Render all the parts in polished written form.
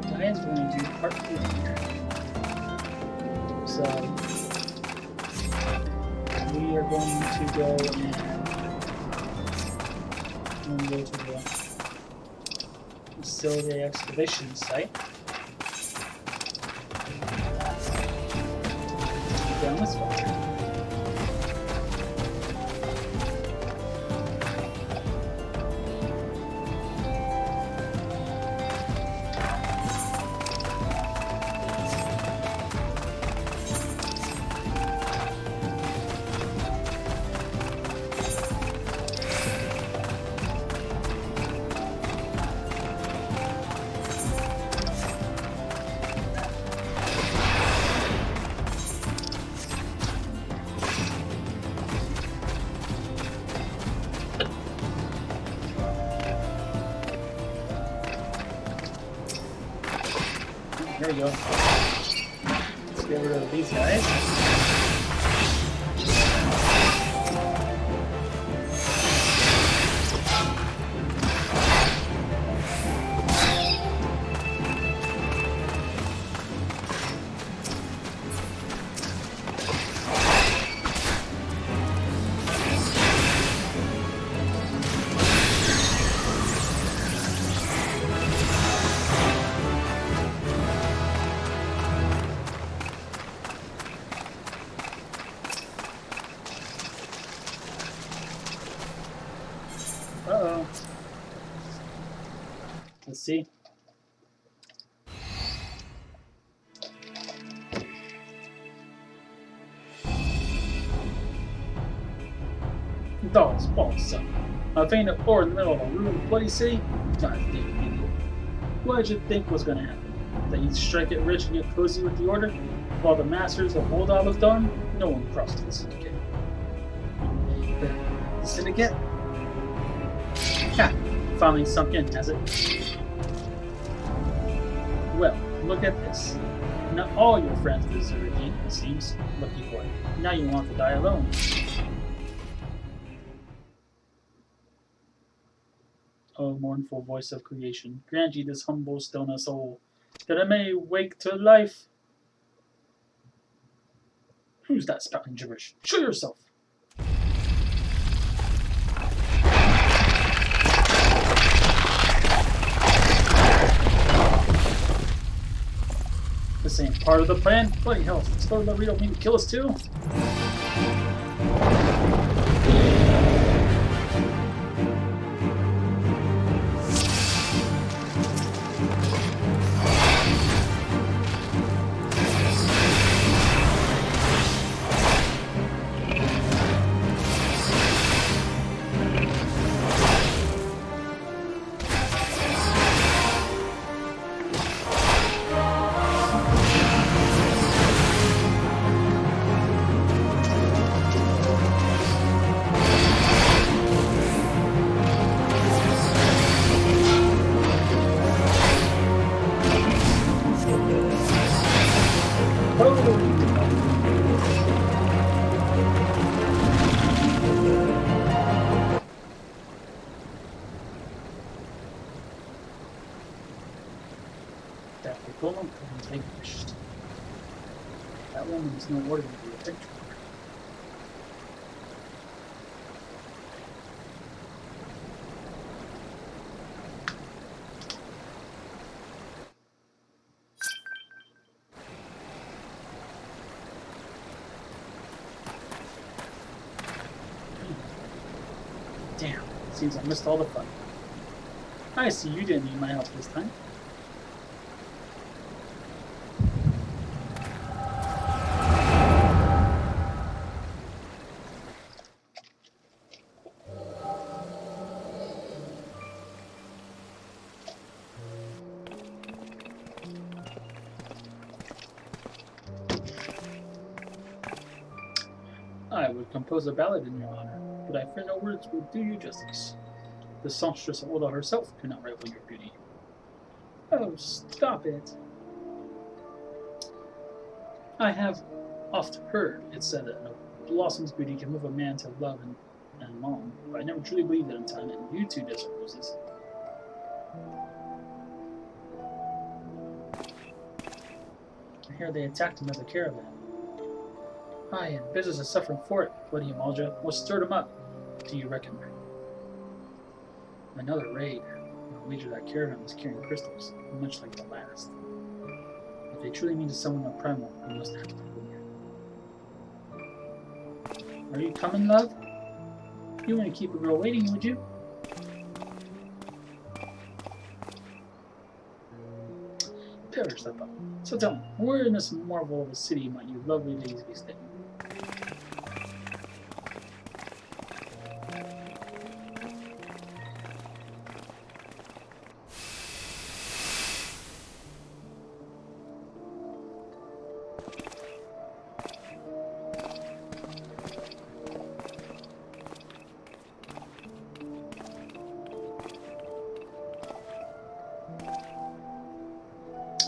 guys, we're going to do part 3 here. So, we are going to go to the facility excavation site. Down this way. There we go. Let's get rid of these guys. Uh-oh. Let's see. Dogs, balls, son. A fainted floor in the middle of a ruined bloody city? God damn idiot. What did you think was gonna happen? That you'd strike it rich and get cozy with the order? While the masters of Woldal looked on? No one crossed the syndicate. The syndicate? Ha! Finally sunk in, has it? Well, look at this. Not all your friends deserted you, it seems. Lucky boy. Now you want to die alone. O mournful voice of creation, grant ye this humble stillness soul, that it may wake to life. Who's that spouting gibberish? Show yourself! This ain't part of the plan? Bloody hell, does Lord Laredo mean to kill us too? That Golem couldn't vanquished. That woman is no ordinary adventurer. Damn, seems I missed all the fun. I see you didn't need my help this time. I would compose a ballad in your honor, but I fear no words would do you justice. The songstress Oda herself could not rival your beauty. Oh, stop it. I have oft heard it said that a blossom's beauty can move a man to love and long, but I never truly believed it until I met you two desert roses. hear they attacked another caravan. Aye, and business is suffering for it, bloody Amalja. What stirred him up, do you reckon? Another raid. I wager that caravan was carrying crystals, much like the last. If they truly mean to summon a primal, we must act quickly. Are you coming, love? You wouldn't keep a girl waiting, would you? Perish that thought. So tell me, where in this marvel of a city might you lovely ladies be staying?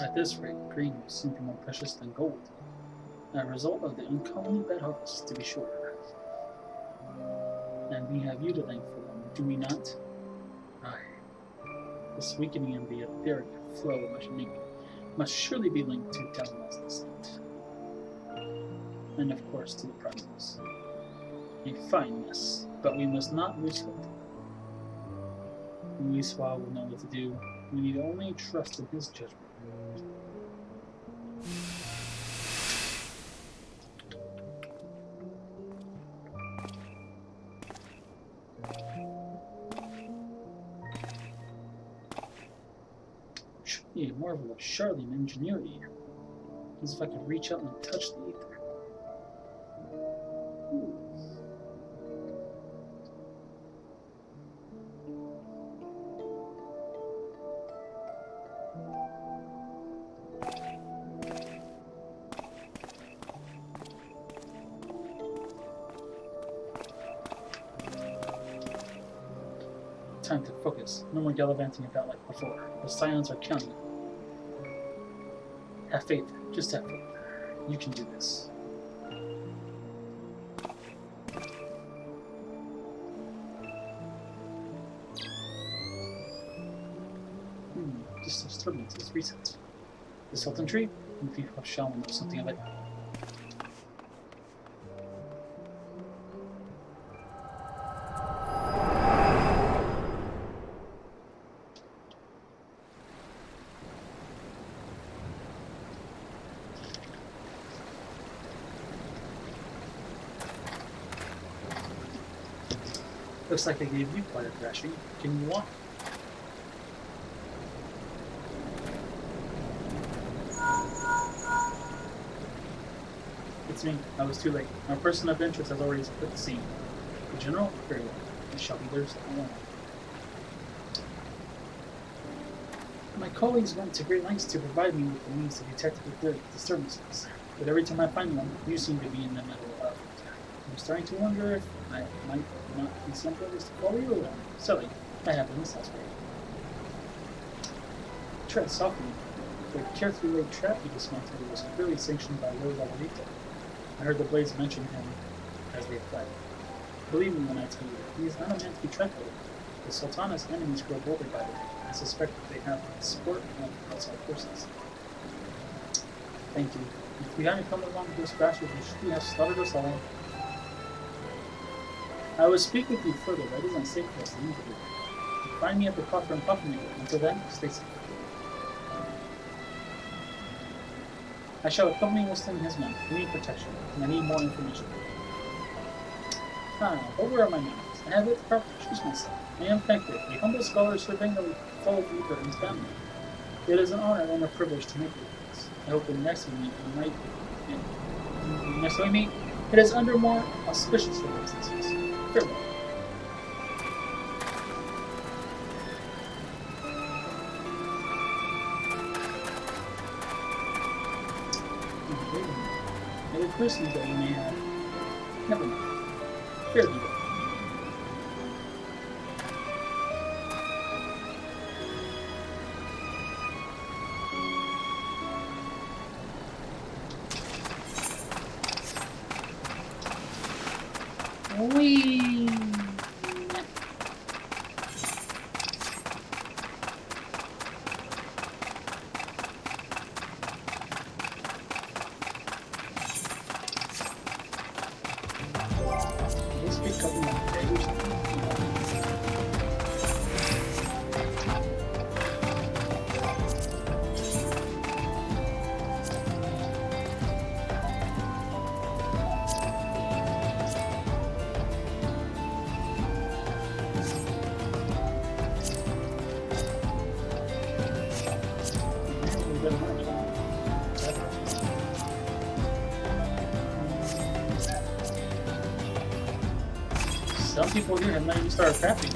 At this rate, green will soon be more precious than gold. A result of the uncommonly bad harvest, to be sure. And we have you to thank for them, do we not? Aye. This weakening of the etheric flow must surely be linked to Talon's descent. And of course to the primals. A fine mess, but we must not lose hope. Luiswa will know what to do. We need only trust in his judgment. Should be a marvel of Charlene ingenuity. As if I could reach out and touch the ether. Ooh. Time to focus. No more gallivanting about like before. The Scions are counting. Have faith. Just have faith. You can do this. This disturbance is recent. The Sultan tree? And the people of Shalom know something of it. Looks like I gave you quite a thrashing. Can you walk? It's me. I was too late. Our person of interest has already quit the scene. The general? Very well. He shall be theirs alone. My colleagues went to great lengths to provide me with the means to detect the disturbances. But every time I find one, you seem to be in the middle of it. I'm starting to wonder if I might not be some brothers to call you around. Silly. I have in this house for you. Tread softly. The carefully laid trap you dismantled was clearly sanctioned by Lord Lavarito. I heard the blades mention him as they fled. Believe me when I tell you, he is not a man to be trifled with. The Sultana's enemies grow bolder by the day. I suspect that they have the support of outside forces. Thank you. If we hadn't come along with those bastards, we should have slaughtered us all. I will speak with you further, but it isn't safe for us to leave here. Find me at the coffer and puffin. Until then, stay safe. I shall accompany Winston and his men. We need protection, and I need more information. Over are my manners. I have it to introduce myself. I am Hector, a humble scholar serving the fellow Reaper and his family. It is an honor and a privilege to meet you. I hope in the next we meet, it is under more auspicious circumstances. Farewell. It occurs to me that you may have. Never mind. Fare thee well. Whee! people here have not even started crafting.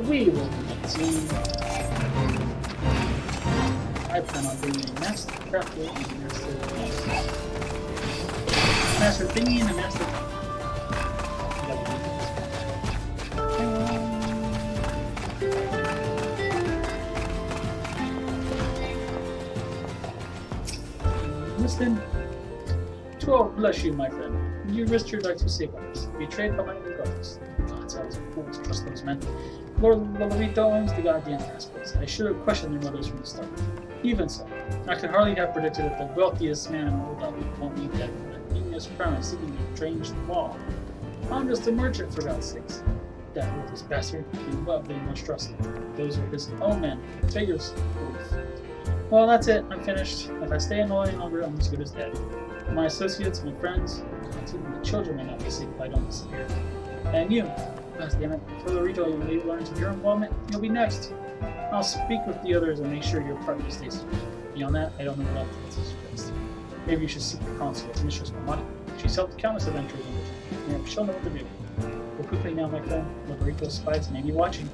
We will be seeing. I plan on being a master crafter and a master thingy and a master. Listen. 12, bless you, my friend. You risked your life to save others. Betrayed by my own brothers. Gods, I was a fool to trust those men. Lord Lolorito owns the goddamn assholes. I should have questioned their motives from the start. Even so, I could hardly have predicted that the wealthiest man in Old Island won't be dead with a genius crown seeking a strange wall. I'm just a merchant, for God's sakes. That worthless bastard, he loved being much trusted. Those were his own men, figures. Well, that's it. I'm finished. If I stay in the any longer, I'm as good as dead. My associates, my friends, even the children may not be safe if I don't disappear. And you, gosh damn it, for the retail you may learn of your involvement, you'll be next. I'll speak with the others and make sure your partner stays safe. Beyond that, I don't know what else to suggest. Maybe you should seek the counsel of Mistress Mamadi. She's helped countless adventurers in the she'll know what to do. Go quickly now, my friend. Loborito's spies may be watching.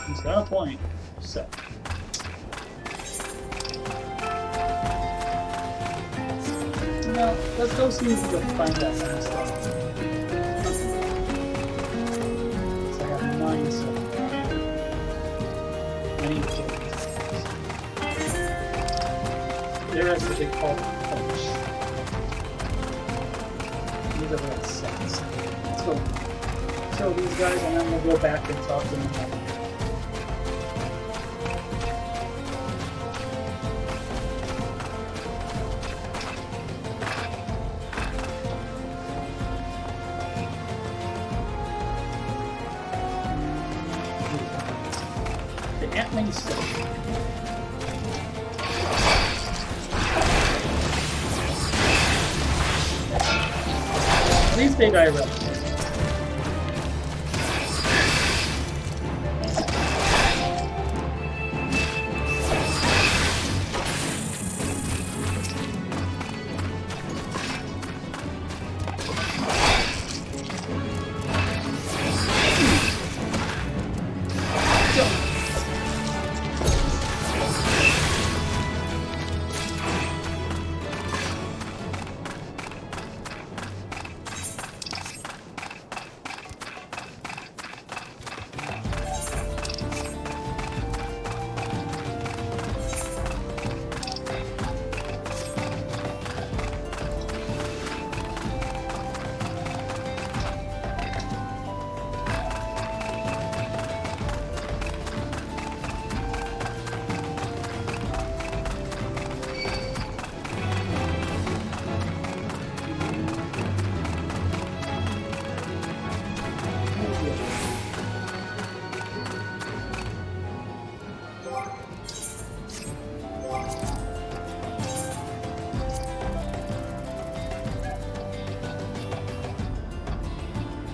He's got a point. So. Now, let's go see if we can find that kind of stuff. So I have 9 so far. I need to kill these guys. There is what they call punch. These are like sets. Let's go kill these guys and then we'll go back and talk to them about it. At least they die well.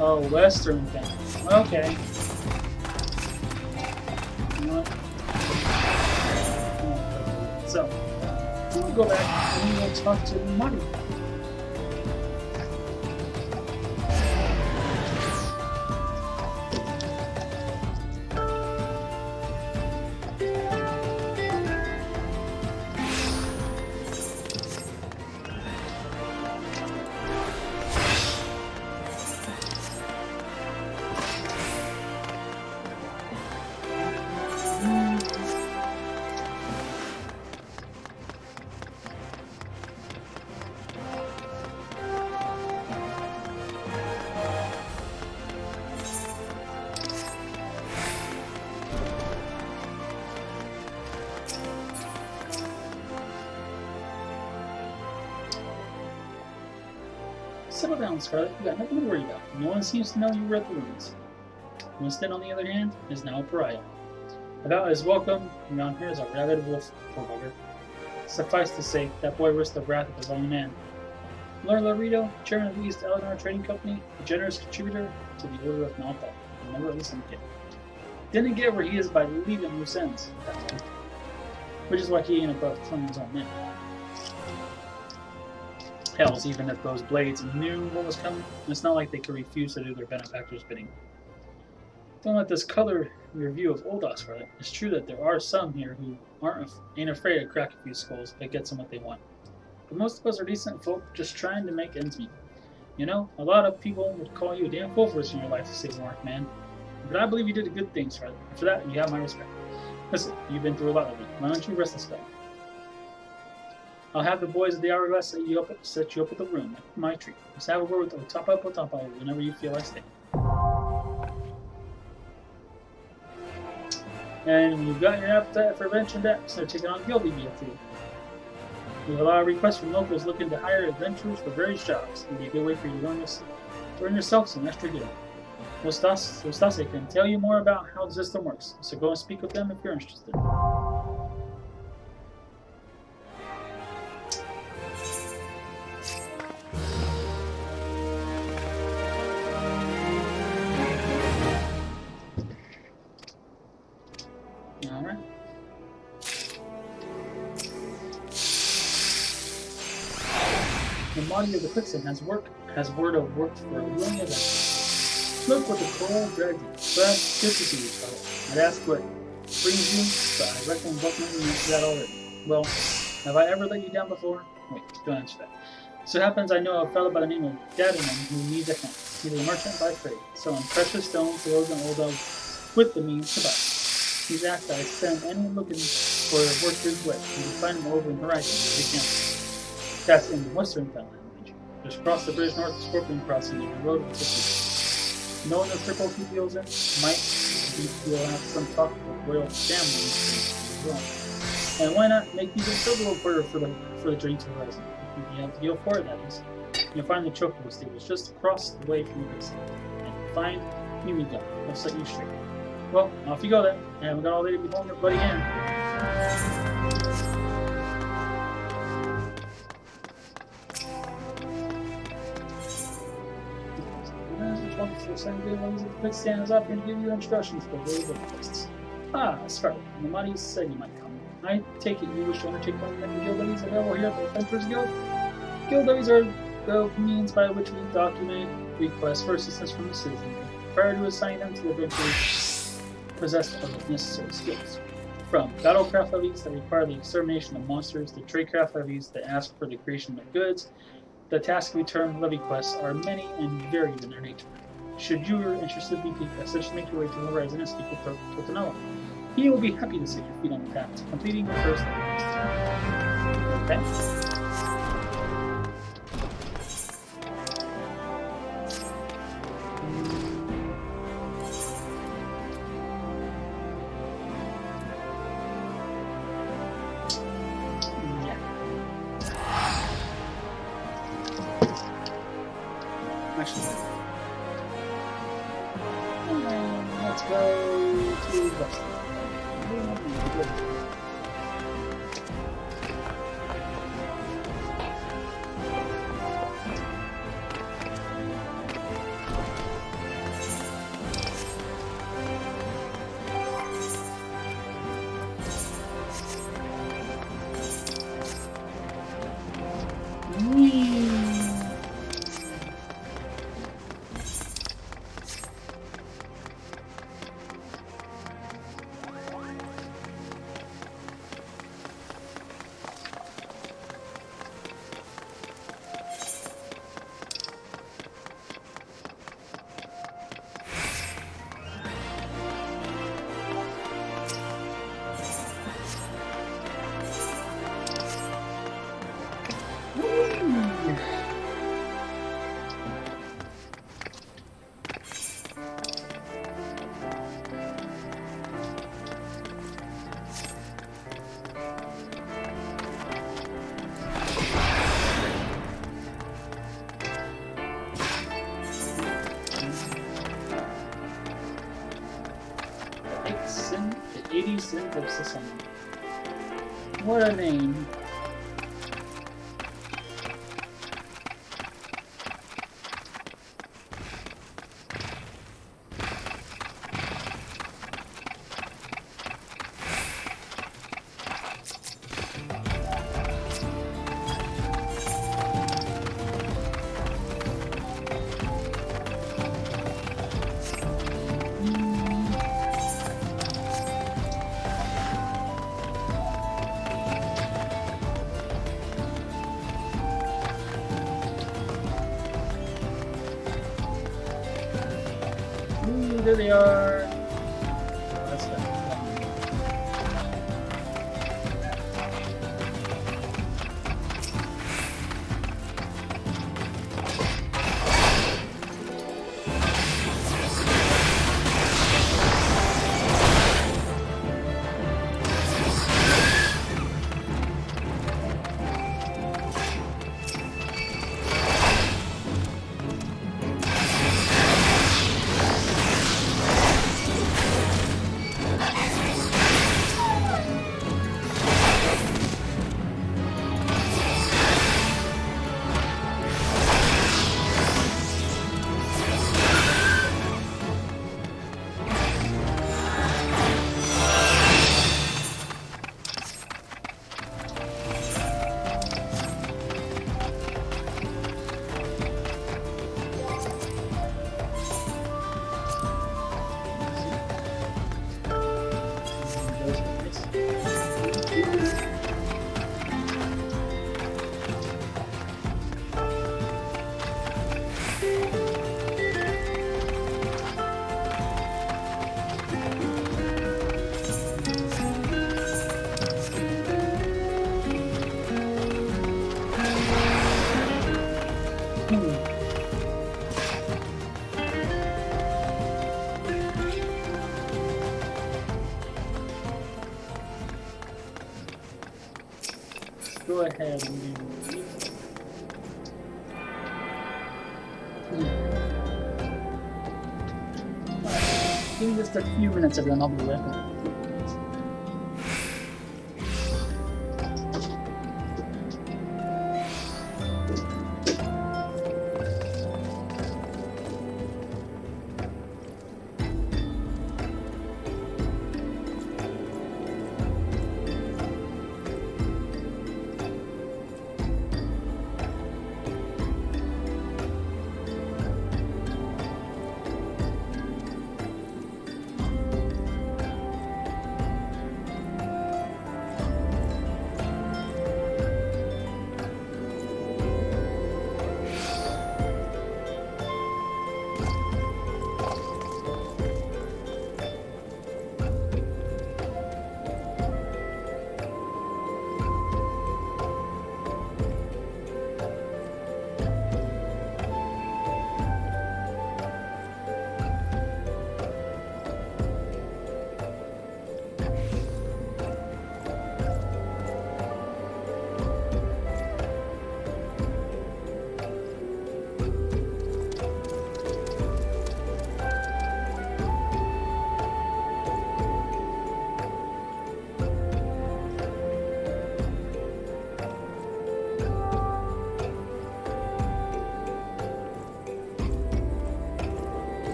Oh, Western thing. Okay. You know what? So, we'll go back and we'll talk to Marty. Settle down, Scarlet. You got nothing to worry about. No one seems to know you read the runes. Winston, on the other hand, is now a pariah. About as welcome around here as a rabid wolf, poor bugger. Suffice to say, that boy risked the wrath of his own man. Lord Laredo, chairman of the East Eleanor Trading Company, a generous contributor to the Order of Malta, and never listened to him. Didn't get where he is by leaving loose ends, which is why he ain't above killing his own men. Hells, even if those blades knew what was coming, it's not like they could refuse to do their benefactor's bidding. Don't let this color your view of Oldos, Scarlet. It's true that there are some here who ain't afraid to crack a few skulls if it gets them what they want. But most of us are decent folk just trying to make ends meet. You know, a lot of people would call you a damn fool for risking your life to save a marked man. But I believe you did a good thing, Scarlet. And for that, you have my respect. Listen, you've been through a lot lately. Why don't you rest a spell? I'll have the boys at the Hourglass set you up with a room, my treat. Just have a word with Otapa whenever you feel like staying. And when you've got your appetite for adventure back, start taking on guild EBF. We have a lot of requests from locals looking to hire adventurers for various jobs. It'd be a good way for you to learn yourself some extra guild. Ostase can tell you more about how the system works, so go and speak with them if you're interested. Alright. The body of the quicksand has word of work for a willing event. Look what the coral dragged you. That's good to see you, Scarlet. I'd ask what brings you, but I reckon Buckman answered that already. Well, have I ever let you down before? Wait, don't answer that. So happens I know a fellow by the name of Dadiman who needs a hand. He's a merchant by trade, selling precious stones to those and old dogs with the means to buy. He's asked that I send anyone looking for work his way, and to find him over in the horizon if he can. That's in the western Fenland region. Just cross the bridge north of Scorpion Crossing and the road with the city. Knowing the circle he deals in, you'll have some talk with royal families as well. And why not make these a silver order for the journey to the horizon? You have to deal for it, that is. You'll find the Chocobo stables just across the way from the base. And find Mimiga. He'll set you straight. Well, off you go then. I haven't got all day to be home your bloody hand. Wonderful, send good ones at the quick stand is offering to give you instructions for the way places. Ah, Scarlet, the money said you might come. I take it you wish to undertake one of the guild levies available here at the Adventurers Guild? Guild levies are the means by which we document requests for assistance from the citizens prior to assigning them to the adventurers possessed of the necessary skills. From battlecraft levies that require the extermination of monsters to tradecraft levies that ask for the creation of goods, the tasks we term levy quests are many and varied in their nature. Should you or interested be such make your way to the horizon and speak with Totanella. He will be happy to set your feet on the path to completing your first levy quest. Okay? Let's go to West. The 80 Synth of Society. What a name. Ooh, there they are. Oh, that's gonna be fun. Go ahead and give me just a few minutes, everyone. I'll be right back.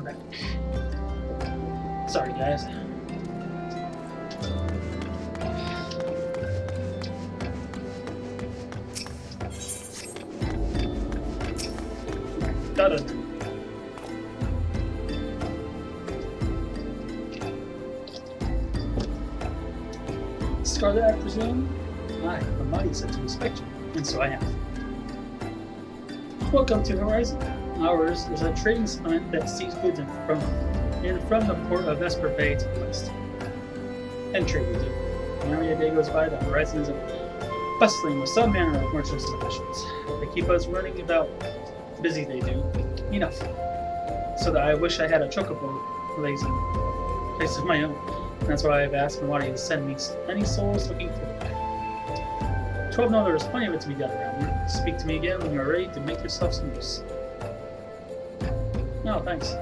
back. Sorry, guys. Got it. Scarlet, I presume? I have a mighty set to respect you, and so I have. Welcome to Horizon. Ours is a trading settlement that seeks goods in from the port of Vesper Bay to the west. And trade we do. Whenever a day goes by, the horizon is bustling with some manner of merchants and officials. They keep us running about. Busy they do. Enough. So that I wish I had a chocobo blazing place of my own. That's why I've asked Mawadi to send me any souls looking for it. 12 know there is plenty of it to be done around here. Speak to me again when you are ready to make yourself some use. No, thanks.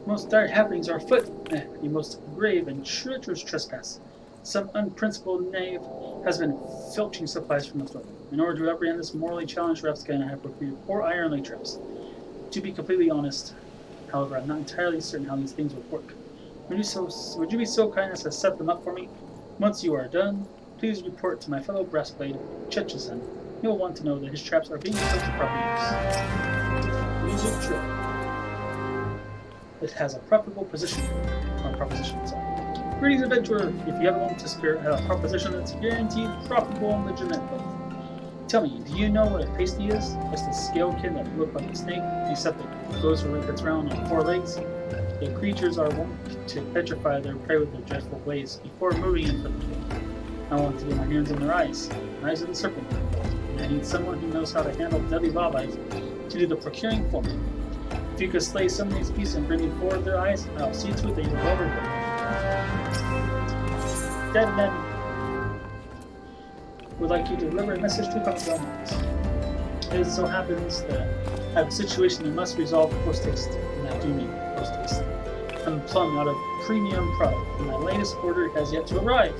Most dire happenings are afoot. The most grave and treacherous trespass. Some unprincipled knave has been filching supplies from the floor. In order to apprehend this morally challenged rapscallion, I have procured 4 iron leg traps. To be completely honest, however, I'm not entirely certain how these things would work. Would you be so kind as to set them up for me? Once you are done, please report to my fellow brassblade, Checheson. He'll want to know that his traps are being put to proper use. Music trip. It has a profitable position. Greetings, adventurer! If you ever want to spirit a proposition that's guaranteed profitable and legitimate wealth. Tell me, do you know what a pasty is? It's the scalekin that look like a snake, except it goes around on 4 legs. The creatures are wont to petrify their prey with their dreadful blades before moving in for the kill. I want to get my hands on their eyes of the serpent, and I need someone who knows how to handle deadly wildlife to do the procuring for me. If you could slay some of these beasts and bring me 4 of their eyes, I'll see to it that you're well rewarded. Dead men would like you to deliver a message to Congress. It so happens that I have a situation that must resolve post-haste, and I do mean post-haste. I'm plumb out of premium product, and my latest order has yet to arrive.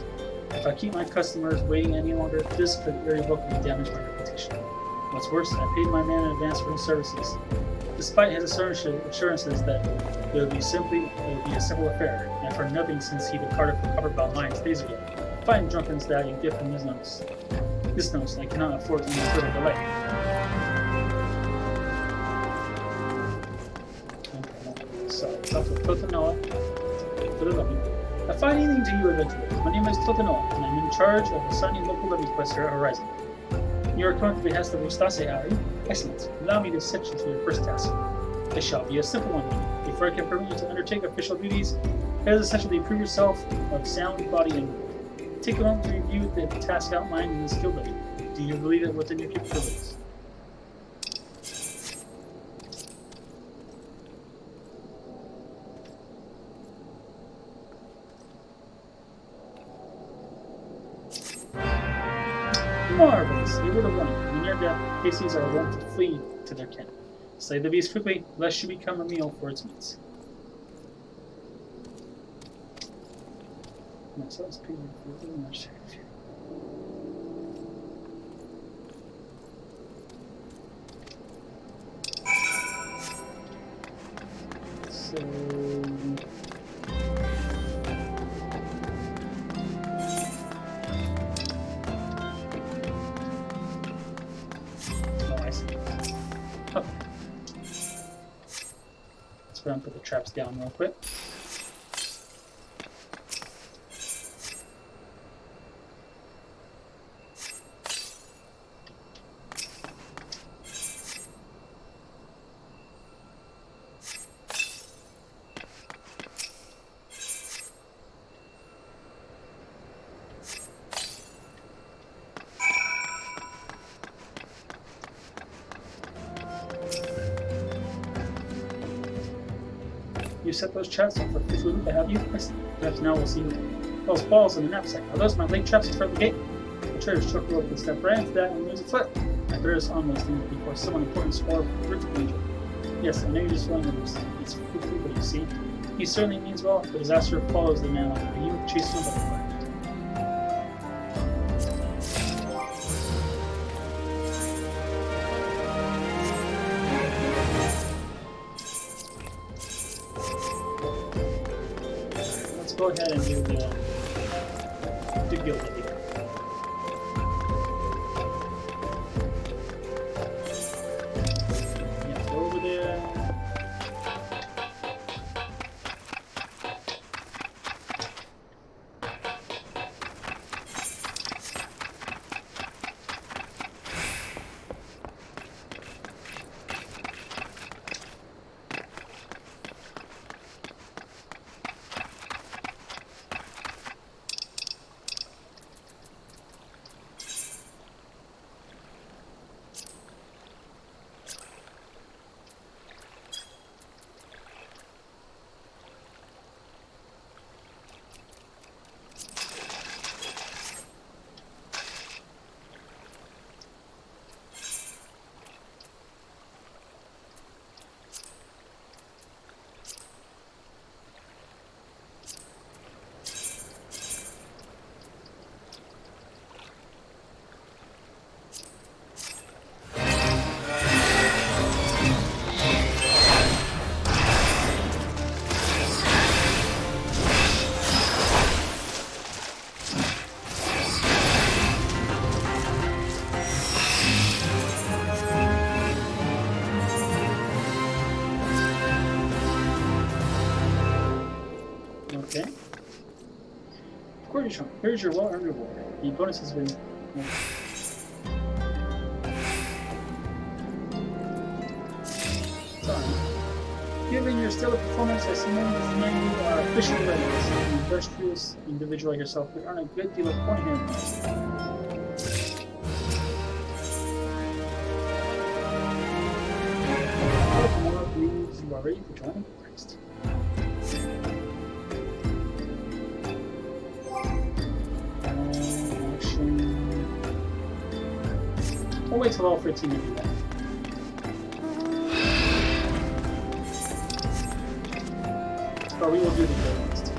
If I keep my customers waiting any longer, this could irrevocably damage my reputation. What's worse, I paid my man in advance for his services. Despite his assurances that it would be a simple affair, and I've heard nothing since he departed for Copperbound Mines days ago. Fine drunken stag and give him his notice. This notice, I cannot afford any further delay. So, talk to Totanoa. A fine evening to you, adventurers. My name is Totanoa, and I'm in charge of assigning local levy quests here at Horizon. You are coming to the behest of Ustase, are you? Excellent. Allow me to set you to your first task. It shall be a simple one. Before I can permit you to undertake official duties, it is essential to prove yourself of sound body and mind. Take a moment to review the task outlined in the skill levy. Do you believe it within your capabilities? Marvelous. A word of warning. When near death, pasties are wont to flee to their kin. Slay the beast quickly, lest you become a meal for its meats. So let's pay much. So okay. Let's go ahead and put the traps down real quick. You set those traps up for fifth loop, have you? Perhaps now we'll see those balls in the knapsack. Are those my leg traps in front of the gate? The trader's truck rope can step right into that and lose a foot. I better on those things before someone important swore terrific danger. Yes, I know you're just feeling them. It's quickly, but you see. He certainly means well, but disaster follows the man like you chasing a butterfly. Let's go ahead and do the guild here. Yeah, go over there. Okay. Here's your well-earned reward. The bonus has been... Sorry. Given your stellar performance, I submit this name you are officially ready. An industrious individual like yourself would earn a good deal of coin here. What more believes you are ready for joining Christ? We'll wait till all 13 to do that. But we will do the guild next.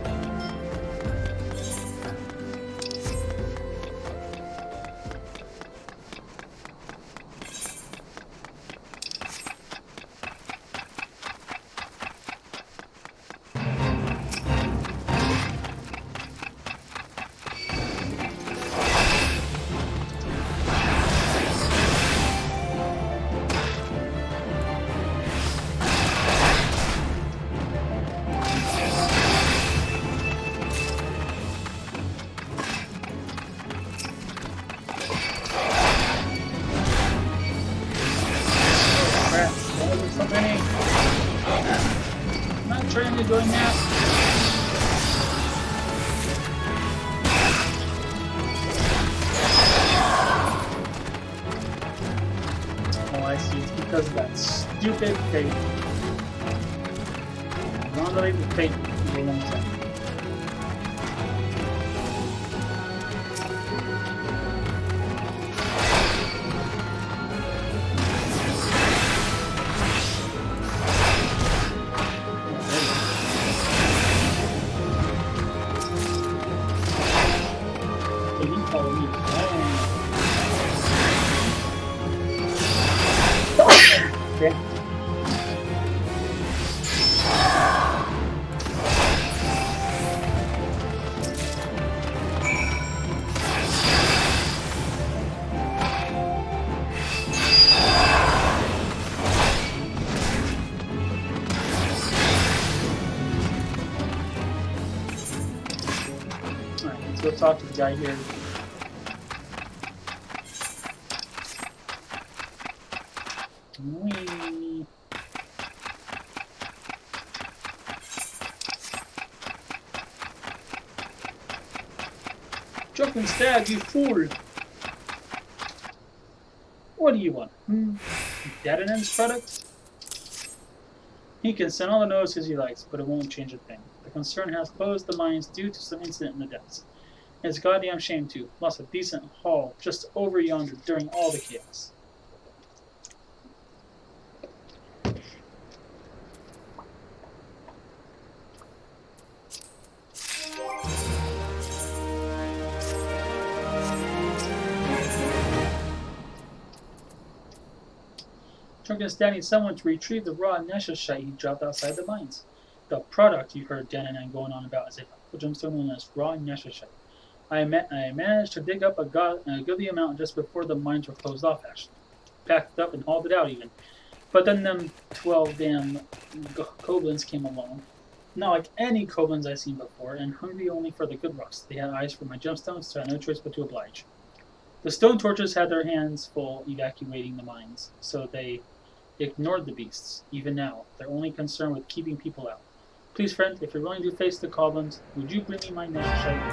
Trying to join that. Oh, I see. It's because of that stupid fate. Normally the fate for a long time. Okay. Alright, let's go talk to the guy here. Whee. Jump instead, you fool! What do you want? Dead and end product? He can send all the notices he likes, but it won't change a thing. The concern has closed the mines due to some incident in the depths. It's a goddamn shame, too. Lost a decent haul just over yonder during all the chaos. Trunk is standing someone to retrieve the raw Neshashite he dropped outside the mines. The product you heard Dan and I going on about as a gemstone known as raw Neshashite. I managed to dig up a goodly amount just before the mines were closed off, actually. Packed it up and hauled it out, even. But then them 12 damn goblins came along. Not like any goblins I've seen before, and hungry only for the good rocks. They had eyes for my gemstones, so I had no choice but to oblige. The stone torches had their hands full evacuating the mines, so they ignored the beasts. Even now, they're only concerned with keeping people out. Please, friend, if you're willing to face the goblins, would you bring me my Neshashite?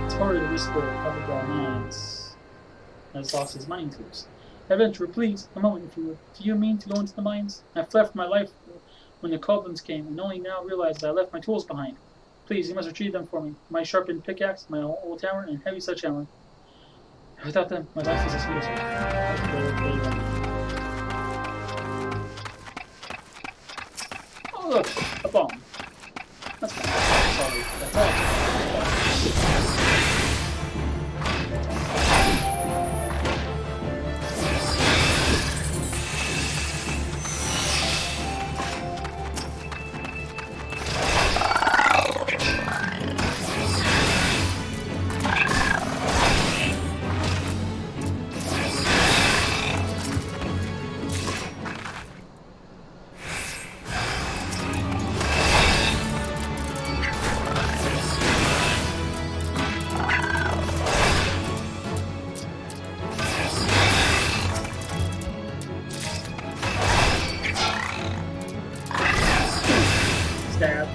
It's hard to whisper of the mines has lost his mining tools. Adventurer, please, a moment if you would. Do you mean to go into the mines? I fled for my life when the goblins came, and only now realized that I left my tools behind. Please, you must retrieve them for me. My sharpened pickaxe, my old hammer, and heavy sledgehammer. Without them, my life is as useless. Oh look, a bomb. That's fine. Sorry, that's all. Stab.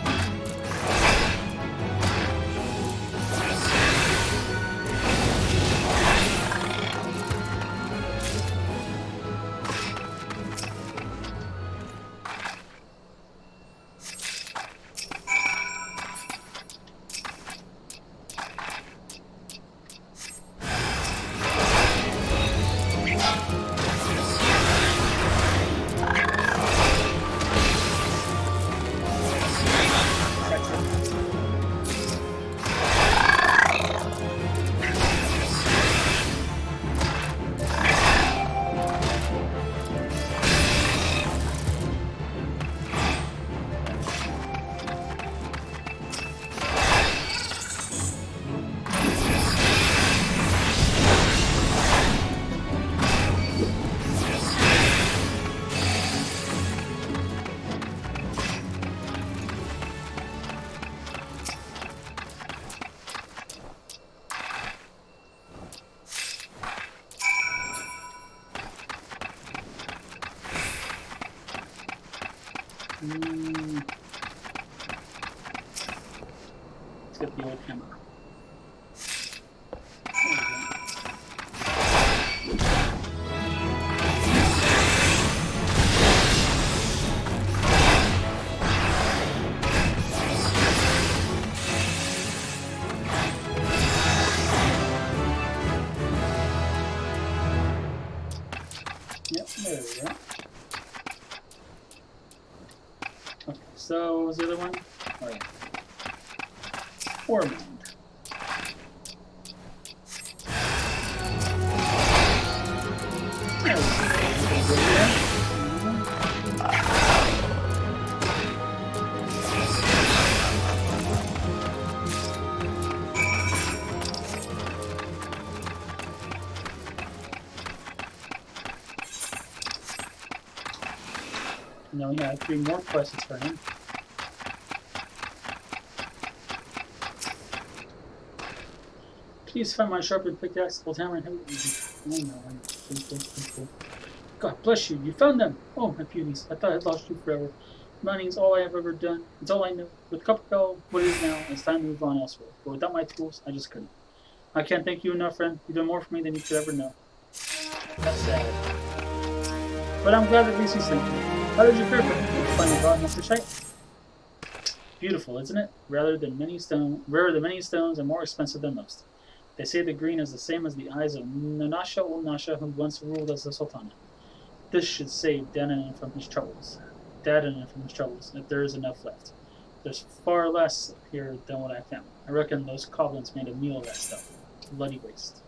Let's get the old hammer. Yep, there we go. Okay, so what was the other one? Oh yeah. Ormond. There we go. Now we have 3 more quests for him. Please find my sharpened pickaxe, old hammer, and heavy. Oh no, God bless you, you found them! Oh, my beauties, I thought I'd lost you forever. Mining's all I have ever done. It's all I know. With Copperfell, what it is now, it's time to move on elsewhere. But without my tools, I just couldn't. I can't thank you enough, friend. You've done more for me than you could ever know. That's sad. But I'm glad at least he's thinking. How did you fare, friend? Did you find the god monster site? Beautiful, isn't it? Rarer than many stones and more expensive than most. They say the green is the same as the eyes of Nanasha old Nasha, who once ruled as the Sultana. This should save Dananan from his troubles. If there is enough left. There's far less here than what I found. I reckon those goblins made a meal of that stuff. Bloody waste.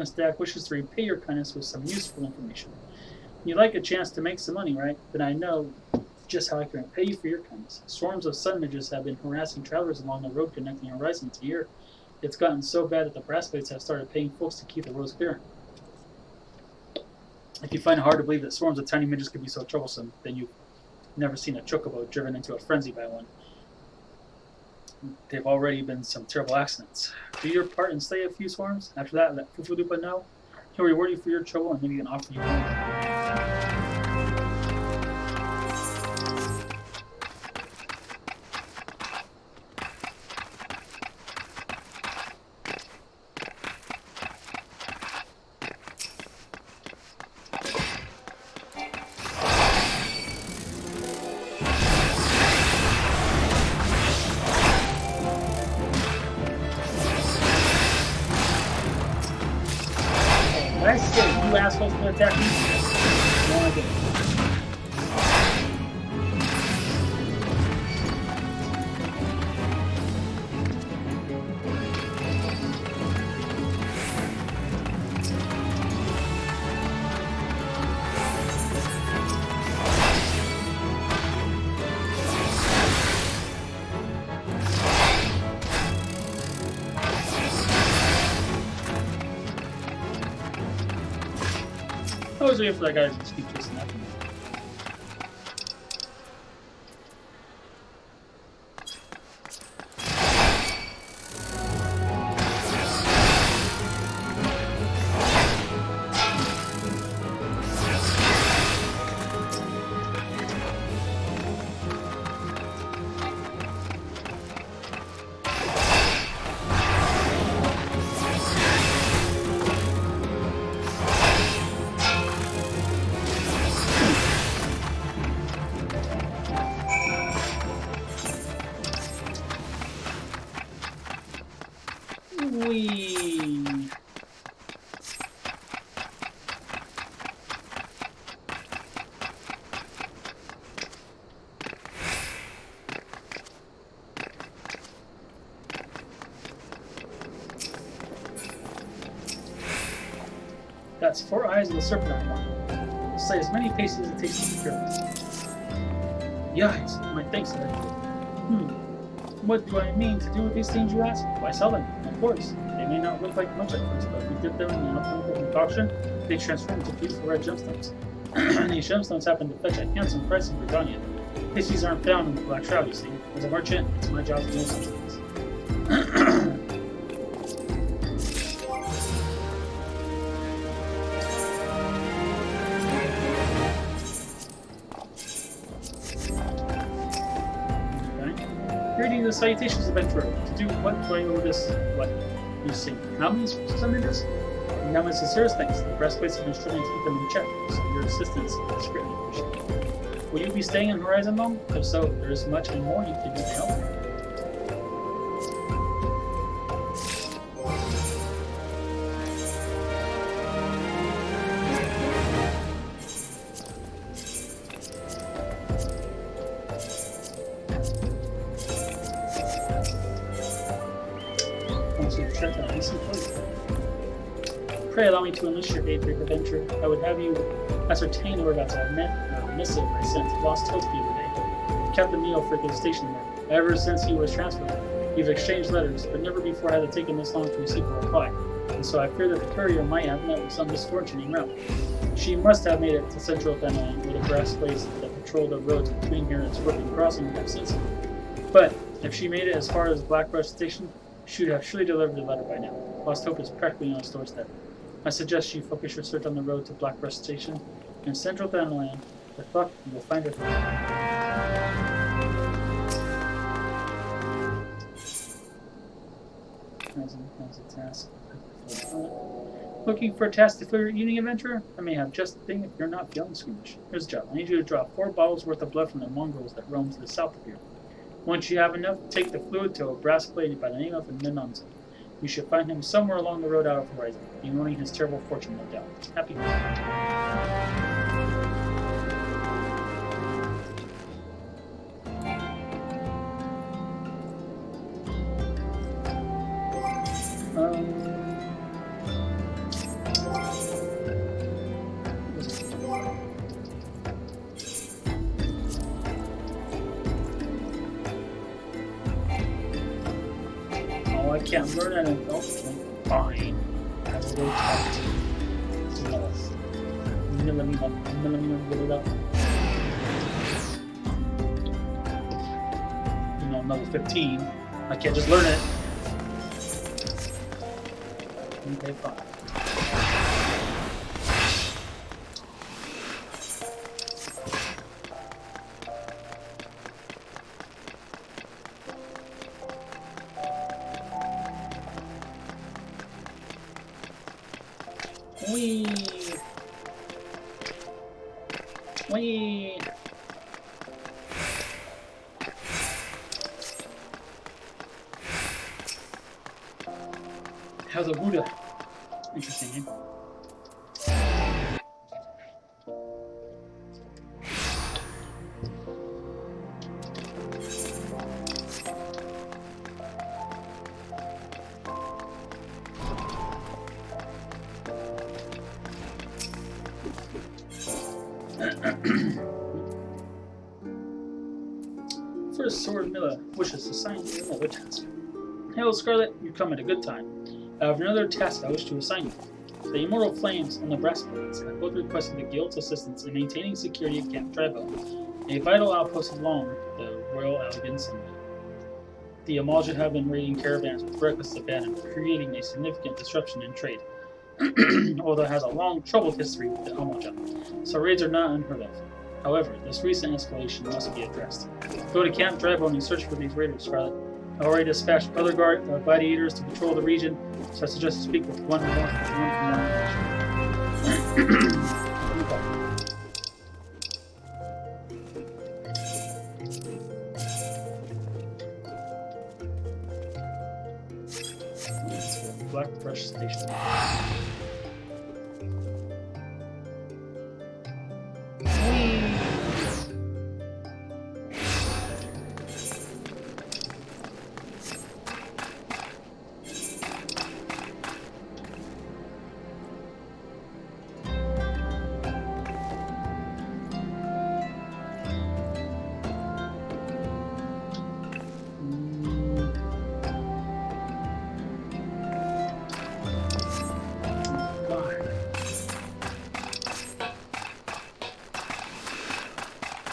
Stack wishes to repay your kindness with some useful information. You'd like a chance to make some money, right? Then I know just how I can repay you for your kindness. Swarms of sun midges have been harassing travelers along the road connecting Horizon to here. It's gotten so bad that the brass plates have started paying folks to keep the roads clear. If you find it hard to believe that swarms of tiny midges could be so troublesome, then you've never seen a chocobo driven into a frenzy by one. There've already been some terrible accidents. Do your part and slay a few swarms. After that, let Fufudupa know. He'll reward you for your trouble and maybe even offer you more. I said you assholes can attack me. No, I didn't. I was waiting for that guy to just keep chasing after me. Whee! That's 4 eyes of the serpent I want. Slay as many paces as it takes to secure this. The eyes, my thanks to them. What do I mean to do with these things, you ask? Why sell them? Of course. They may not look like much at first, but if we dip them in an alchemical concoction, they transform into beautiful red gemstones. These gemstones happen to fetch a handsome price in Britannia. These aren't found in the Black Shroud, you see. As a merchant, it's my job to know such things. Greetings and salutations, adventurer. To do what do I owe this? What? You say how many percentages? Now my sincerest thanks. The breastplates have been struggling to keep them in check, so your assistance is greatly appreciated. Will you be staying in Horizon long? If so, there is much and more you can do to help. Pray allow me to enlist your aid for your adventure. I would have you ascertain the whereabouts I have met a missive I sent to Lost Hope the other day. Captain Neil Frick is stationed there. Ever since he was transferred, we've exchanged letters, but never before had it taken this long to receive a reply. And so I fear that the courier might have met with some misfortune en route. She must have made it to Central Fenland, where the brass plates that patrol the roads between here and Scorpion Crossing have since. But if she made it as far as Blackbrush Station, she would have surely delivered the letter by now. Lost Hope is practically on its doorstep. I suggest you focus your search on the road to Blackbrush Station in Central Thanaland. With luck, you will find her. As a task. Looking for a task to fill your evening adventure? I may have just the thing if you're not feeling squeamish. Here's a job. I need you to draw 4 bottles worth of blood from the mongrels that roam to the south of here. Once you have enough, take the fluid to a brass plate by the name of Menonzo. You should find him somewhere along the road out of Horizon, bemoaning his terrible fortune, no doubt. Happy I can't learn at an okay. Fine. I will go talk to someone else. You know, level 15. I can't just learn it. Okay, fine. Wee. Wee. How's a Buddha? Interesting, eh? First Sword Miller wishes to assign you another task. Hail, Scarlet, you come at a good time. I have another task I wish to assign you. The Immortal Flames and the Breastplates have both requested the Guild's assistance in maintaining security at Camp Dribo, a vital outpost along the Royal Elegance and the Amalja have been raiding caravans with reckless abandon, creating a significant disruption in trade. Although it has a long, troubled history with the Amalja, so raids are not unheard of. However, this recent escalation must be addressed. Go to Camp Drybone and search for these raiders, Scarlet. I already dispatched other gladiators to patrol the region, so I suggest to speak with one more Blackbrush Station.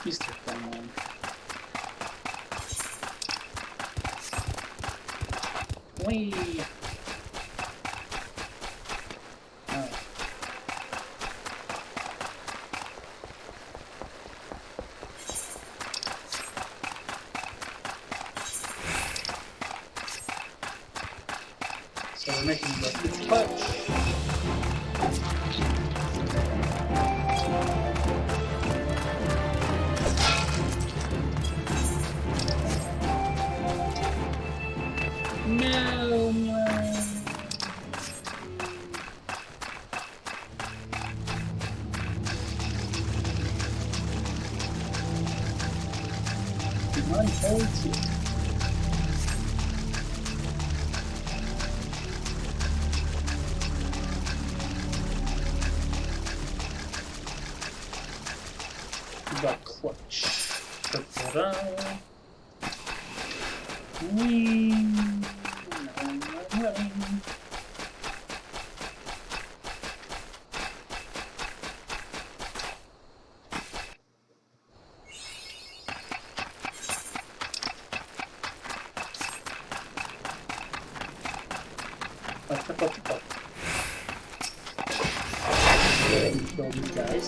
Easter fun. Whee! Alright. So we're making the touch. No, no. We got clutch. Ta-da. Kill these guys.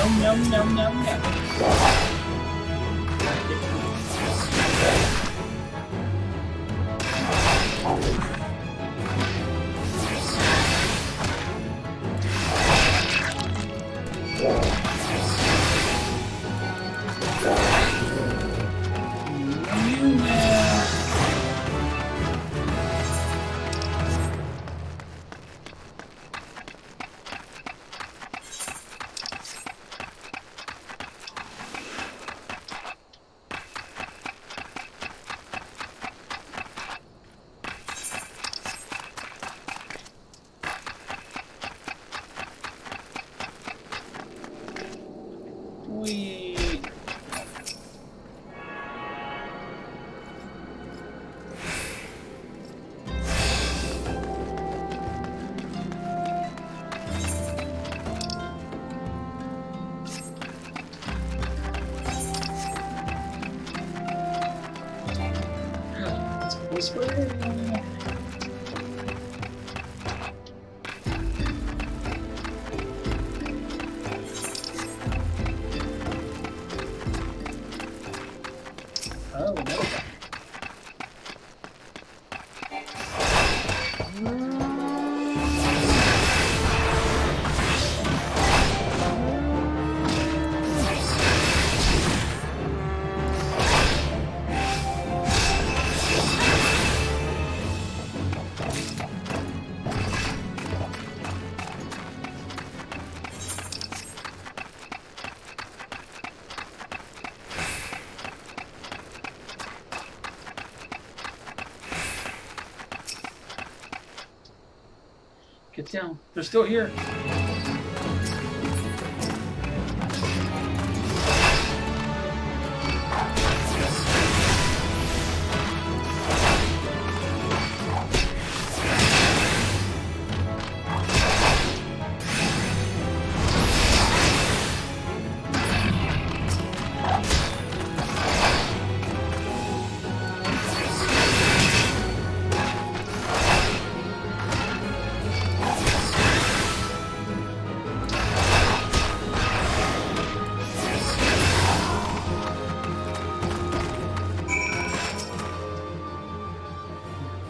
Yum, yum, yum, yum, yum. Wee. This way. Oh, no. Get down. They're still here.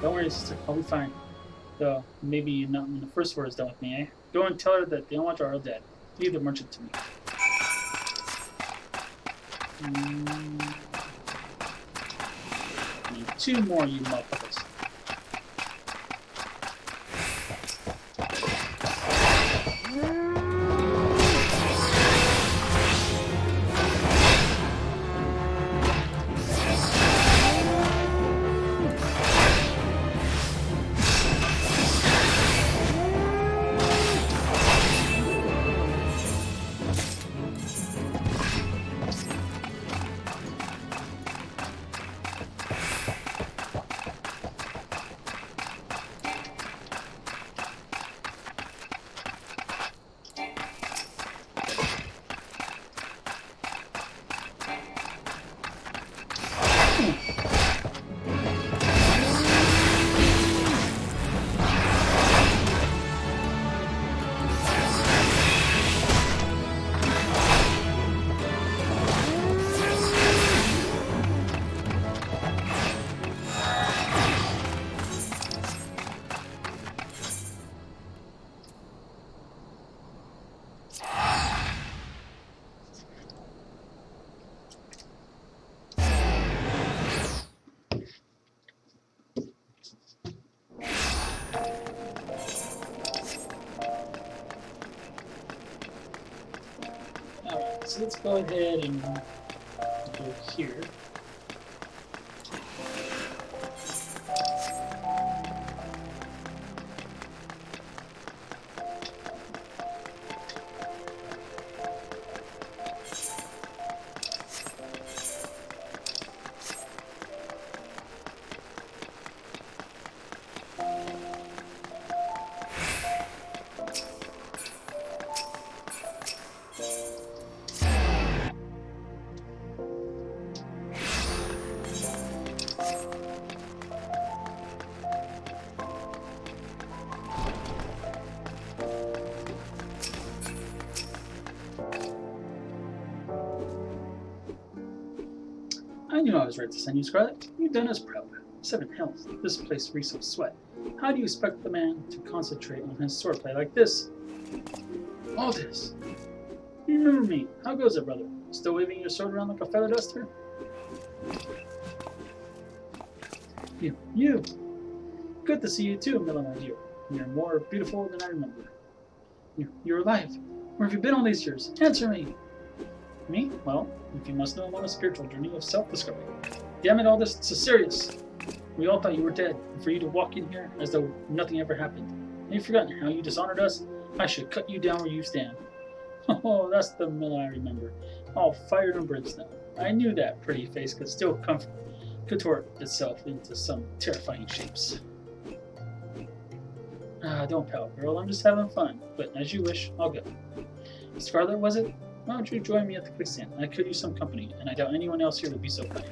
Don't worry, sister. I'll be fine. Though, maybe not when the first war is done with me, eh? Go and tell her that the Onwatch are all dead. Leave the merchant to me. Need 2 more, you motherfuckers. Alright, so let's go ahead and go here. I knew I was right to send you, Scarlet. You've done us proud. 7 hells. This place reeks of sweat. How do you expect the man to concentrate on his swordplay like this? All this. You remember me. How goes it, brother? Still waving your sword around like a feather duster? You. Good to see you too, Milla, my dear. You're more beautiful than I remember. You're alive. Where have you been all these years? Answer me. Me? Well, if you must know, I'm on a spiritual journey of self-discovery. Damn it, all this is serious. We all thought you were dead, and for you to walk in here as though nothing ever happened. Have you forgotten how you dishonored us? I should cut you down where you stand. Oh, that's the Milla I remember. All fired and brimstone. I knew that pretty face could still contort itself into some terrifying shapes. Don't pout, girl. I'm just having fun. But as you wish, I'll go. Scarlet, was it? Why don't you join me at the quicksand? I could use some company, and I doubt anyone else here would be so kind.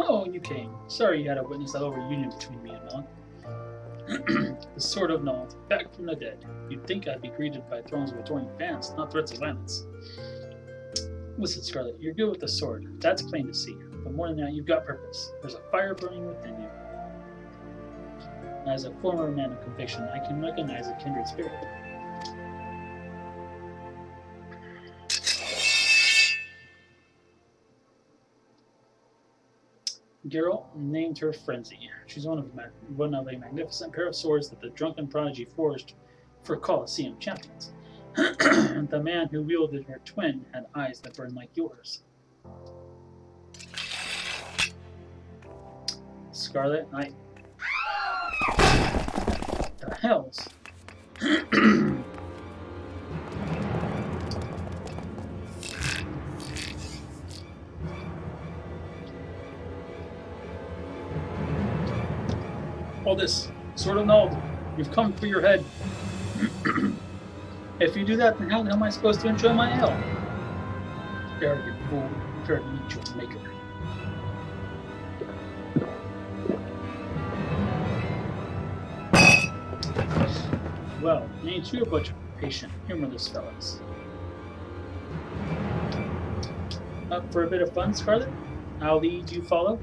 Oh, you came. Sorry you had to witness that little reunion between me and Milla. The sword of Nald, back from the dead. You'd think I'd be greeted by thrones of adoring fans, not threats of violence. Listen, Scarlet, you're good with the sword. That's plain to see. But more than that, you've got purpose. There's a fire burning within you. As a former man of conviction, I can recognize a kindred spirit. Geralt named her Frenzy. She's one of a magnificent pair of swords that the drunken prodigy forged for Colosseum champions. The man who wielded her twin had eyes that burned like yours. Scarlet, the hells? All this, Sword of Nald, you've come for your head. If you do that, then how the hell am I supposed to enjoy my ale? Arrogant fool, prepare to meet your maker. Well, ain't you a bunch of patient, humorless fellas? Up for a bit of fun, Scarlet? I'll lead, you follow.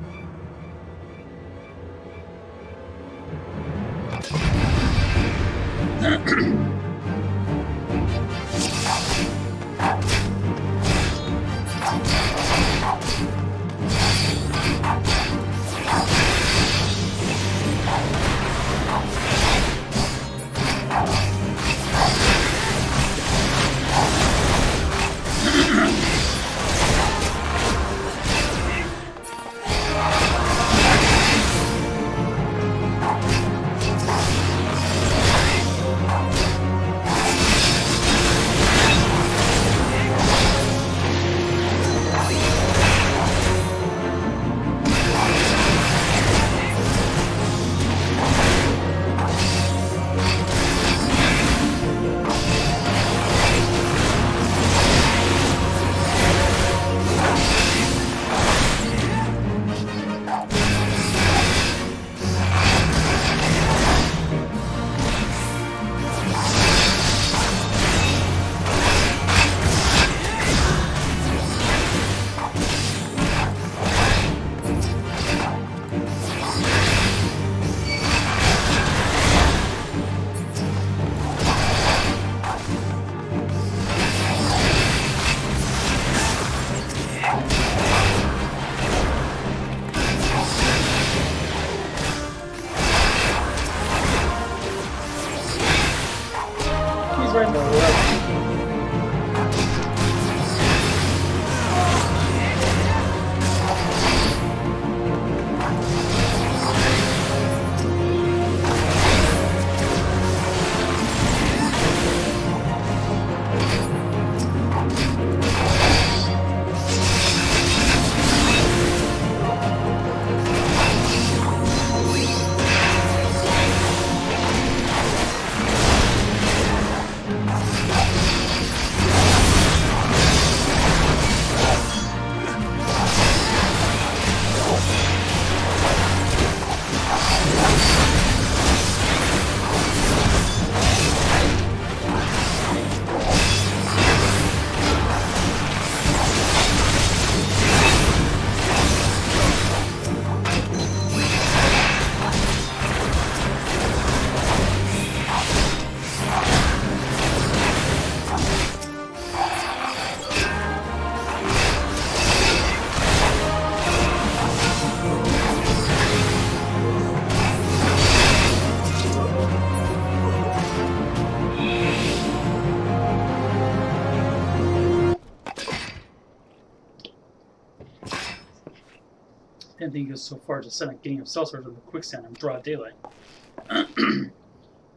Didn't think he was so far to send a gang of sellswords in the quicksand in broad daylight.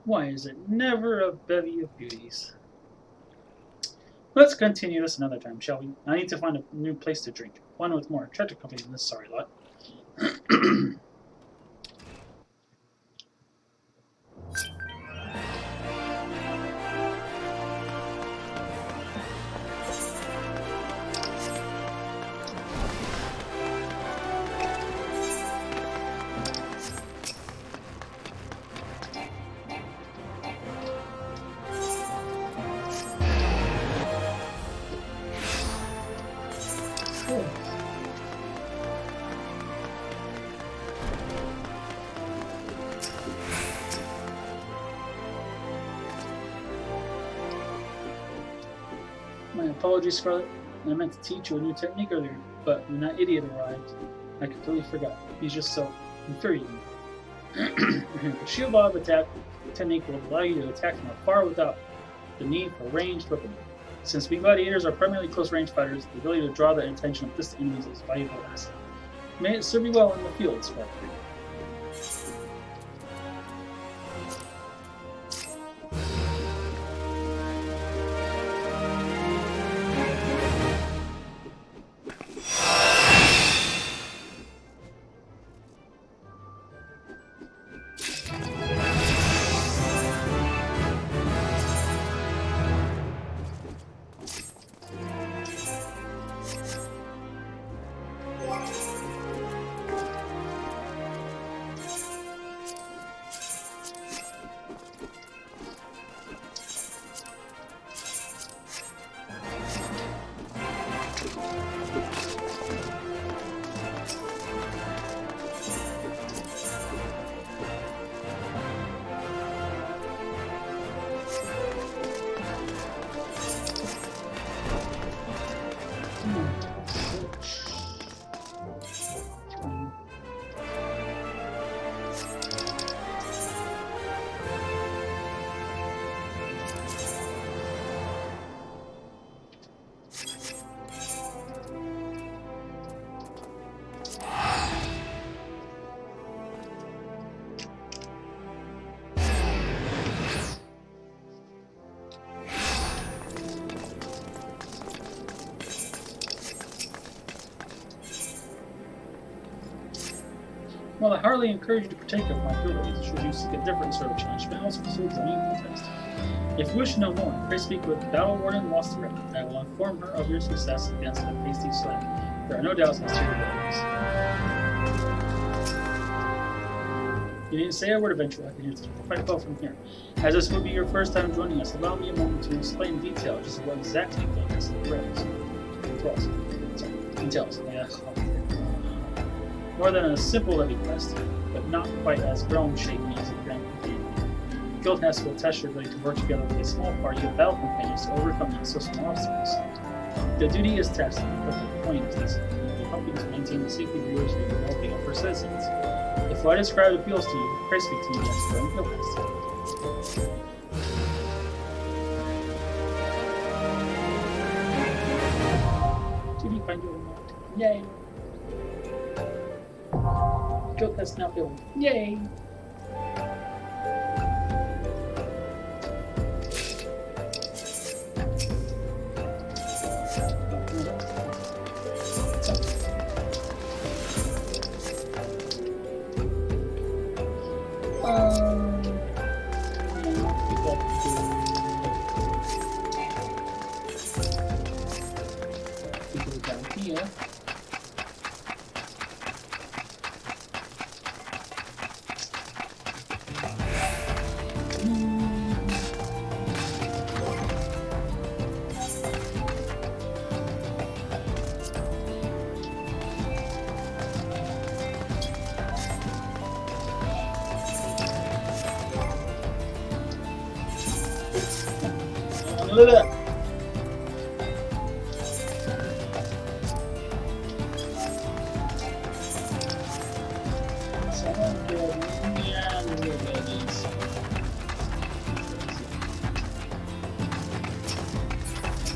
Why is it never a bevy of beauties? Let's continue this another time, shall we? I need to find a new place to drink. One with more attractive company than this sorry lot. My apologies, Scarlet. I meant to teach you a new technique earlier, but when that idiot arrived, I completely forgot. He's just so infuriating. The shield bob attack technique will allow you to attack from afar without the need for ranged weapon. Since we gladiators are primarily close-range fighters, the ability to draw the attention of distant enemies is a valuable asset. May it serve you well in the field, Scarlet. While I heartily encourage you to partake of my abilities, should you seek a different sort of challenge, may also pursue the main contest. If you wish to know more, pray speak with Battle Warden Loster. I will inform her of your success against the pasty slam. There are no doubts as to your abilities. You didn't say a word of venture. I can hear this quite well from here. As this would be your first time joining us, allow me a moment to explain in detail just what exactly Focus entails. More than a simple levy quest, but not quite as ground-shaking as a grand companion. The guild has to attest your ability to work together with a small party of battle companions to overcome unsuspecting obstacles. The duty is tested, but the point is this: helping to maintain the safety of viewers and the well-being of our citizens. If what I described appeals to you, pray speak to me next during guild quest. Duty find you unlocked. Yay! Guild quest now filled. Yay!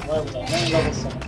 Why was I only level 7?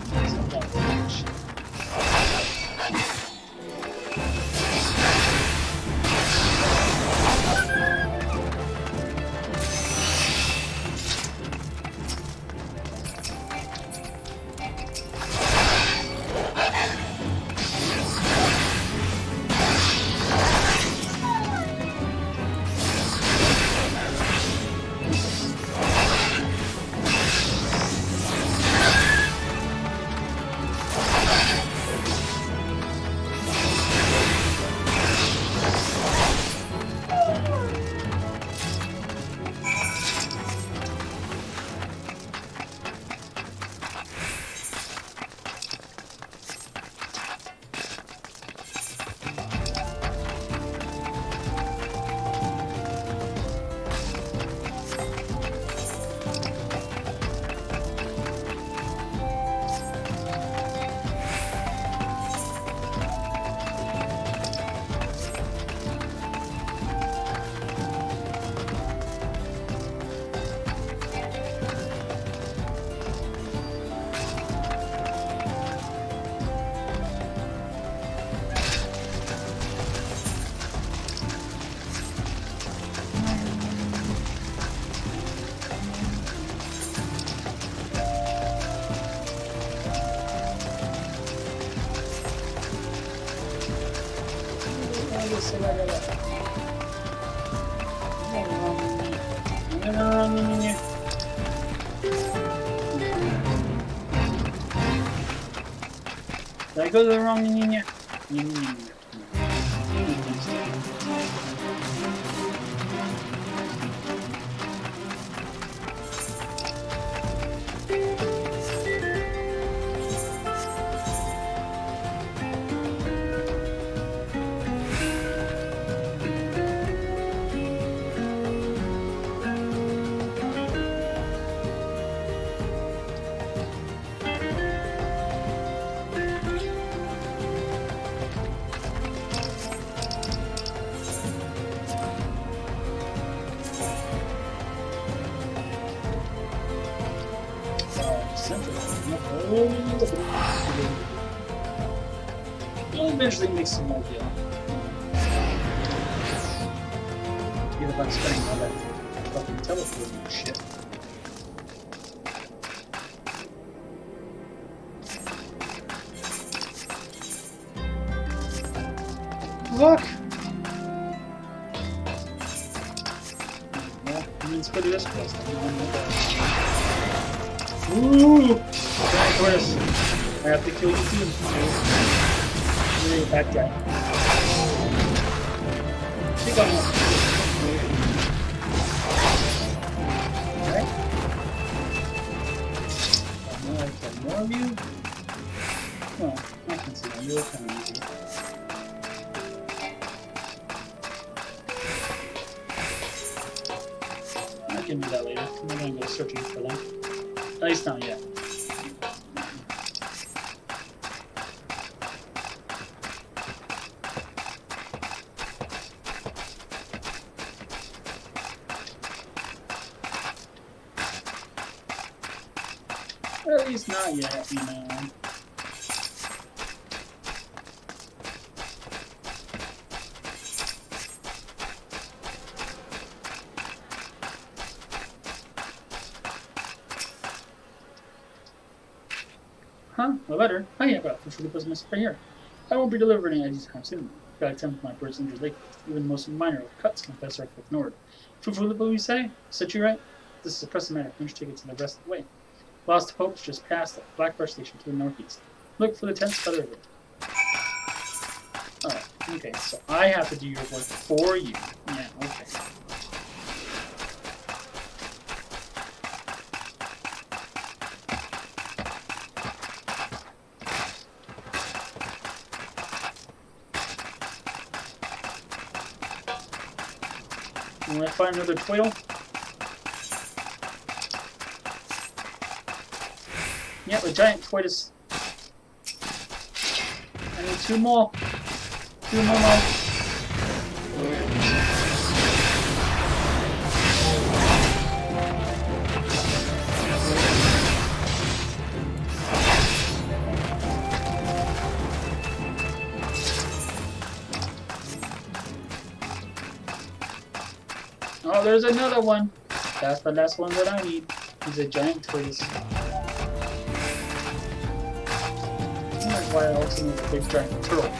say that. Did I go to the wrong You'll eventually make some more deal. Forget about spending all that fucking teleporting shit. Look! Well, I mean, it's pretty this close. Ooh! Tortoise. I have to kill you too. You're a bad guy. Take on one. Alright. Now I get more of you. Oh, I can see that. You're kind of easy. I can do that later. I'm going to go searching for them. At least not yet. At least not yet, you know. Huh? A letter? Oh yeah, but for the business right here. I won't be delivering any anytime soon. Gotta attend to my birds injured lake. Even the most minor of cuts can best right ignored. Fruitful, we say? Set you right? This is a pressing matter. Finish tickets and the rest of the way. Lost Hope's just past the Blackbird Station to the northeast. Look for the 10th feather of it. Oh, okay, so I have to do your work for you. Yeah, okay. When I find another twiddle. Yep, a giant tortoise. I need two more. Two more. Oh, there's another one. That's the last one that I need. He's a giant tortoise. That's why I also need a big giant turtle.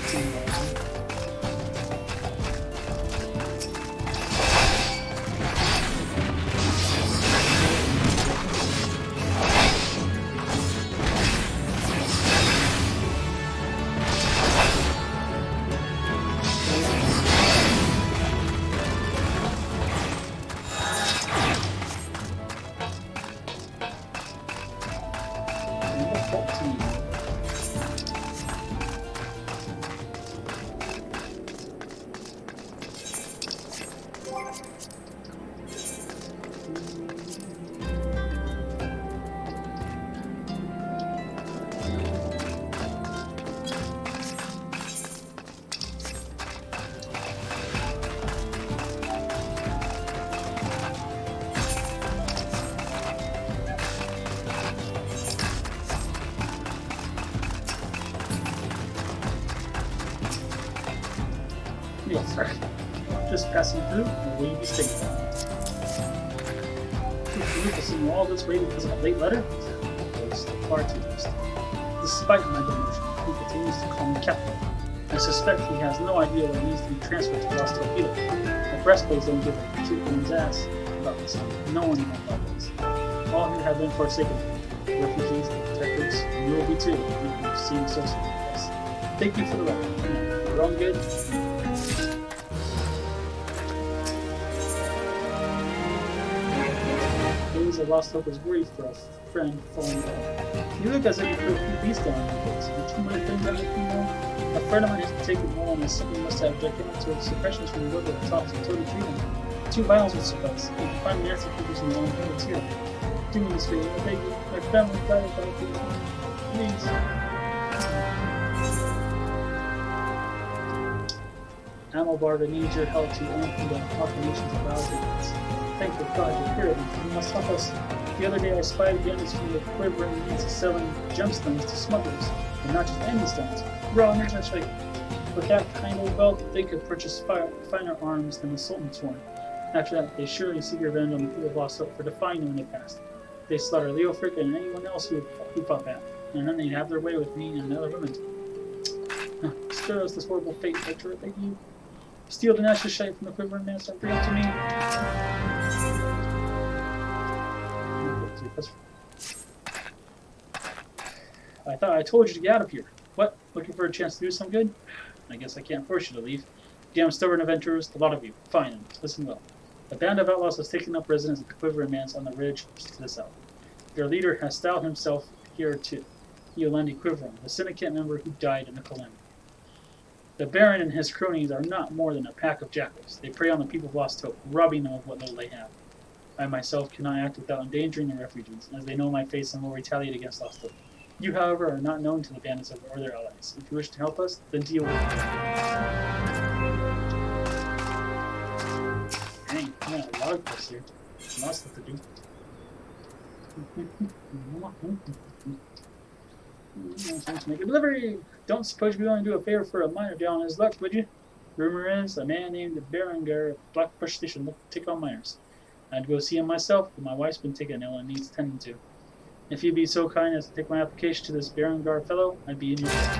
Yes, sir. Just passing through, and will you be staying? To see you all this way because of a late letter? That was far too late. Despite my demotion, he continues to call me captain. I suspect he has no idea what needs to be transferred to Lost Hope either. The breastplates don't give a kick in his ass about this. No one knows about this. All here have been forsaken. Refugees, detectives, and you will be too, if you seem associated with us. Thank you for the record. For your own good. Days of Lost Hope is worried for a friend falling down. You look as if you put a few beasts down on your face. Would you mind things that you know? A friend of mine has taken home and something must have objected to suppressions from the wood that tops and totally treated. 2 vials would suffice. You can find nasty figures in the own hands here. Do me this favor, I beg you. My family died by the please. Amalbarga needs your help to undo the proclamations of our gods. Thank you, God, you're here. You must help us. The other day I spied bandits from the quivering means of selling gemstones to smugglers. And not just any stones. Raw and like with that kind of wealth, they could purchase finer arms than the Sultan's one. After that, they surely seek revenge on the people of Lost Hope for defying them in the past. They slaughter Leofric and anyone else who fought back. And then they'd have their way with me and other women. Spare us this horrible fate, Victor. Thank you. Steal the Nash's shite from the quivering man and bring it to me. I thought I told you to get out of here. What? Looking for a chance to do some good? I guess I can't force you to leave. Damn stubborn adventurers, the lot of you. Fine, listen well. A band of outlaws has taken up residence at the Quivering Manse on the ridge to the south. Their leader has styled himself here too. Yolandi Quiveron, the syndicate member who died in the calamity. The Baron and his cronies are not more than a pack of jackals. They prey on the people of Lost Hope, robbing them of what little they have. I myself cannot act without endangering the refugees, as they know my face and will retaliate against Lost Hope. You, however, are not known to the bandits or their allies. If you wish to help us, then deal with it. Dang, I got a lot of quests here. Lots stuff to do. Time to make a delivery! Don't suppose you'd be willing to do a favor for a miner down on his luck, would you? Rumor is, a man named Berengar at Blackbush Station looking to take on miners. I'd go see him myself, but my wife's been taken ill and needs tending to. If you'd be so kind as to take my application to this Berengar fellow, I'd be in your debt.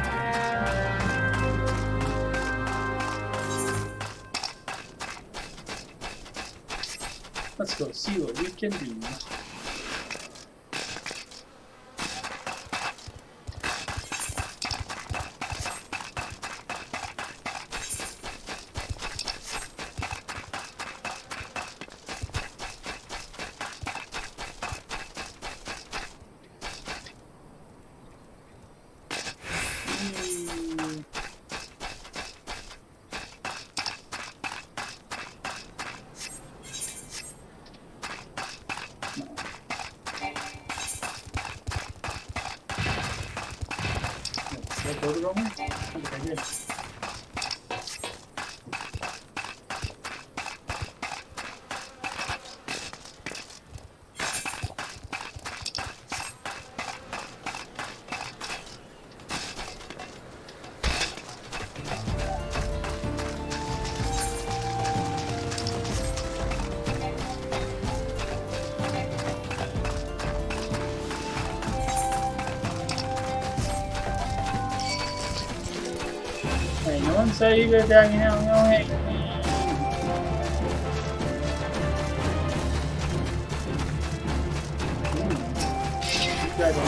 Let's go see what we can do. Did I go the wrong way? I think I did. Hey, no one say you go down, you know, hey. You guys are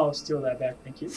I'll steal that back, thank you.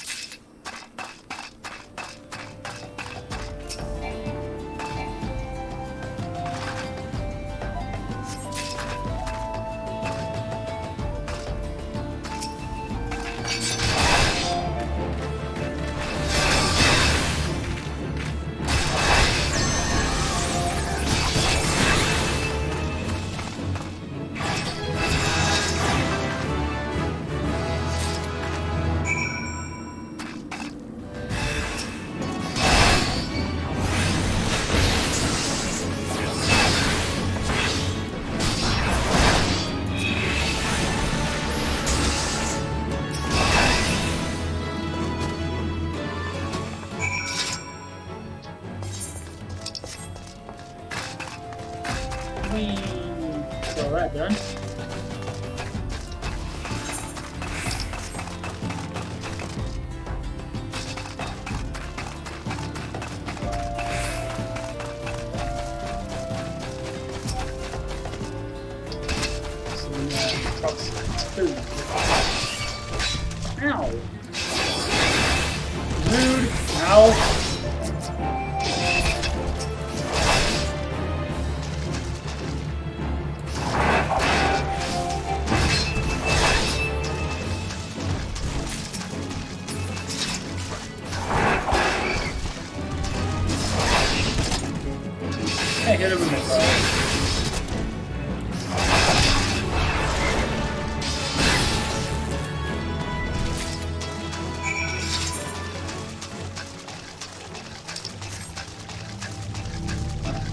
So that done. So we have trucks 2. Ow! Rude! Ow! I hit him in the car.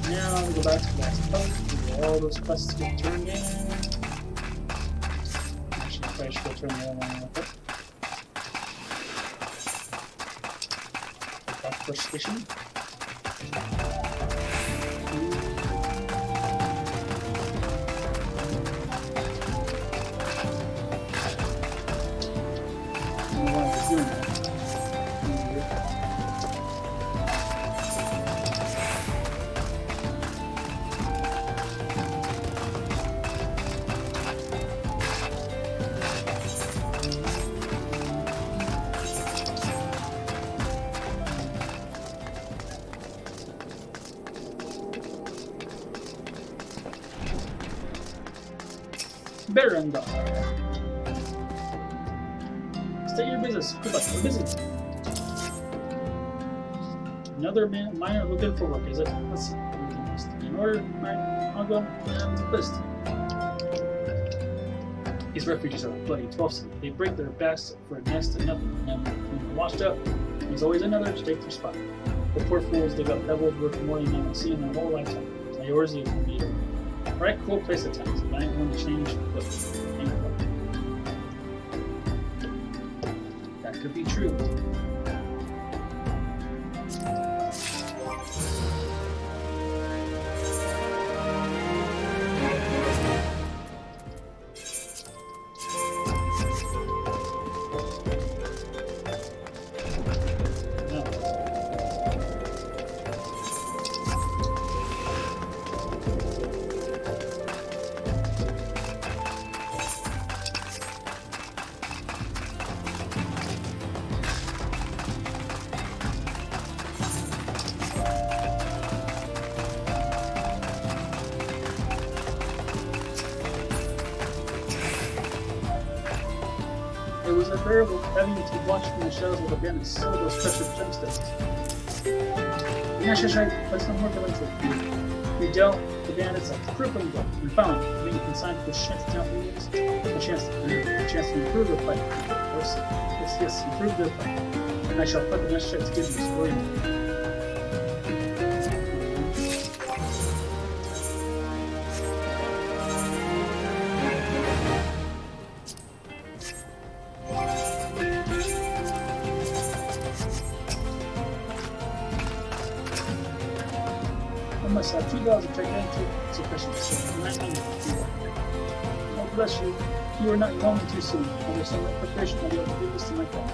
Now I'll go back to the last post. Do all those quests get turned in. Actually, I probably should go turn the other one with it. Back first station. Barandar. State your business. Good luck. What is it? Another miner looking for work, is it? Let's see. Everything has to be in order. Alright, I'll go and the list. These refugees are bloody 12th. They break their backs for a nest and nothing. And when they're washed up, there's always another to take their spot. The poor fools dig up pebbles worth more than they will see in their whole lifetime. Yours is be it. Right, cool place at times, but I ain't going to change the That could be true. It was unbearable having to watch from the shadows of the bandits steal those precious gemstones. Nashashite, let's not more to we dealt the bandits a crippling blow. We found, being consigned to the shantytown Indians, a chance to improve their fight. Yes, improve their fight. And I shall put the Nashashite's good news for you. I must have 2,000 gigantic sufficient. Oh, bless you. You are not going too soon. Under some preparation, I'll be able to give this to my father.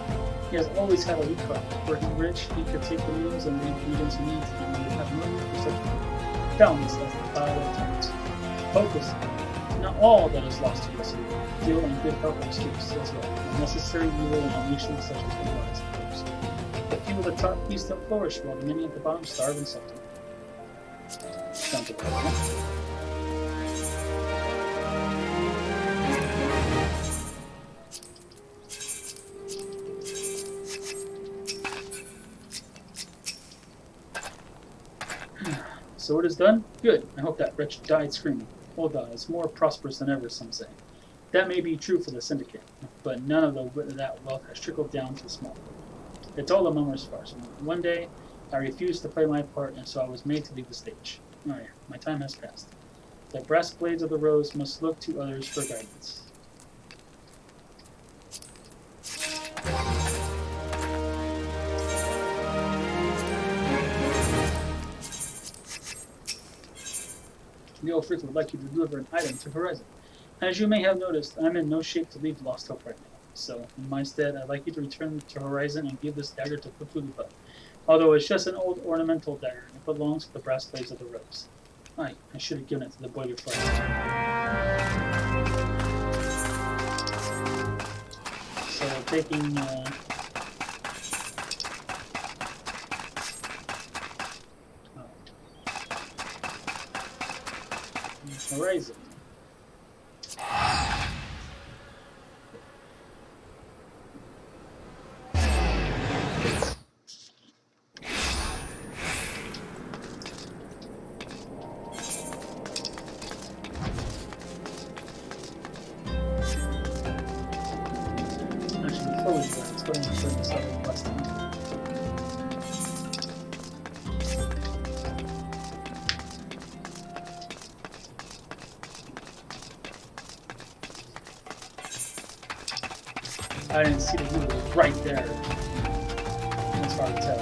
He has always had a weak heart. Were he rich, he could take the meals and leave regions he needs, and he would have no need for such balance as the tide of times. Focus. Not all that is lost to us. Skill and good help escapes as well. A necessary evil in a nation such as the lives of those. The few of the top feast and flourish, while the many at the bottom starve and suffer. Sounds about right. So it is done? Good. I hope that wretch died screaming. Olda is more prosperous than ever, some say. That may be true for the Syndicate, but none of that wealth has trickled down to small. It's all a mummer's farce. One day, I refused to play my part, and so I was made to leave the stage. Oh yeah, my time has passed. The brass blades of the rose must look to others for guidance. Neil Frick would like you to deliver an item to Horizon. As you may have noticed, I'm in no shape to leave Lost Hope right now. So, in my stead, I'd like you to return to Horizon and give this dagger to Pupulupa. Although it's just an old ornamental dagger, it belongs to the brass blades of the rose. I should have given it to the boy before. So, taking... Horizon. Actually, before we do that, let's go ahead and bring this up in last time. I didn't see the wheel right there. That's hard to tell.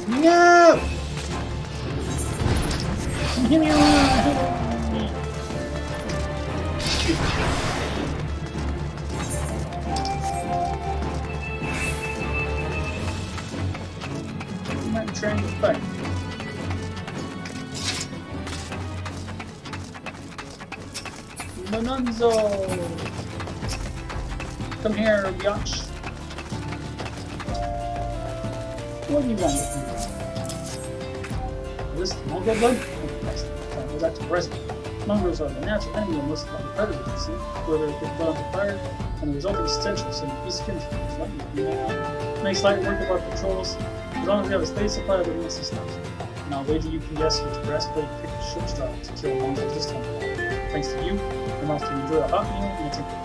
No! Give me a I'm not trying to fight. Manunzo! Come here, biatch. What do you want with me? This Mongol blood? Go back to the present. Mongrels are the natural enemy of most of the predators, see? Whether it gets blood on the fire, and the resulting stench of some piece of skin makes light work of our patrols, as long as we have a steady supply of the missing stuff. And I'll wager you can guess which breastplate picked ship straw to kill Mongols this time. Thanks to you, I'm off to enjoy a hot meal and a temple.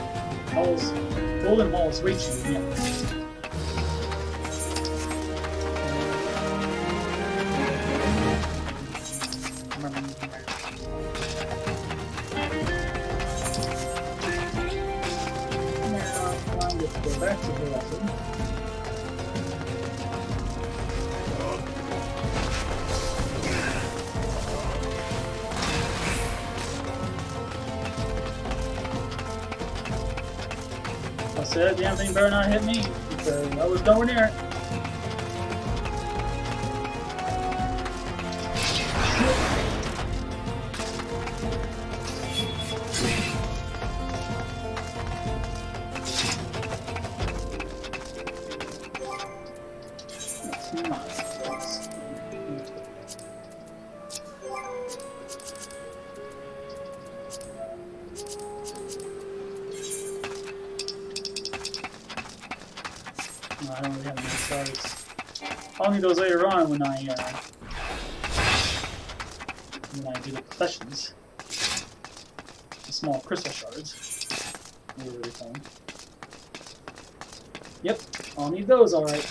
Golden halls wait you in the end. Back to the lesson. I said, damn thing better not hit me, because I was nowhere near it. I don't really have any shards. I'll need those later on when I do the professions. The small crystal shards. Whatever they call them. Yep, I'll need those, alright.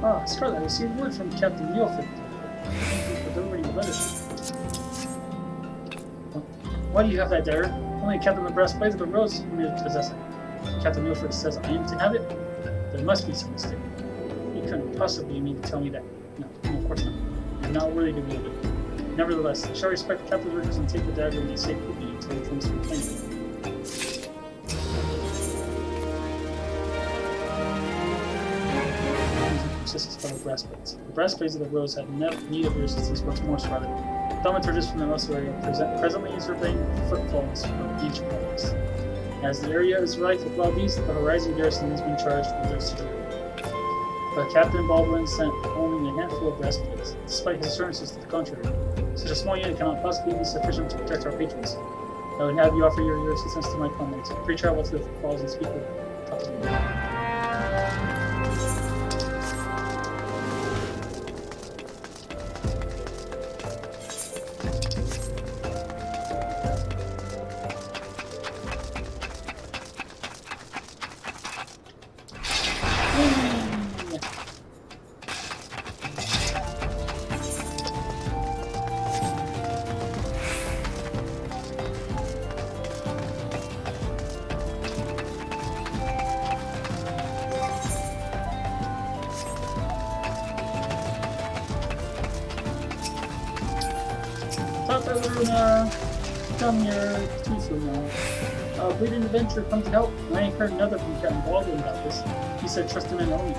Ah, Scarlet, I received word from Captain Neilford. Thank you for delivering the letter. Why do you have that, dagger? Only Captain the Brass Blades of the Rose is permitted to possess it. Captain Milford says I am to have it? There must be some mistake. You couldn't possibly mean to tell me that. No, of course not. You're not worthy to wield it. Nevertheless, I shall respect the Captain's wishes and take the dagger and be safe with me until he comes to reclaim it. Persistence by the brass plates. The brass plates of the Rose had need of resistance much more started. Thaumaturgists from the Muscle area presently surveying footfalls from each province. As the area is rife with wild beasts, the Horizon Garrison has been charged with their security. But Captain Baldwin sent only a handful of brass plates, despite his assurances to the contrary. Such a small unit cannot possibly be sufficient to protect our patrons. I would have you offer your assistance to my comrades. Pre-travel to the footfalls and speak with Captain. Come here, Tufuna. Bleeding Adventure, come to help. I ain't heard another from Captain Baldwin about this. He said trust him and only.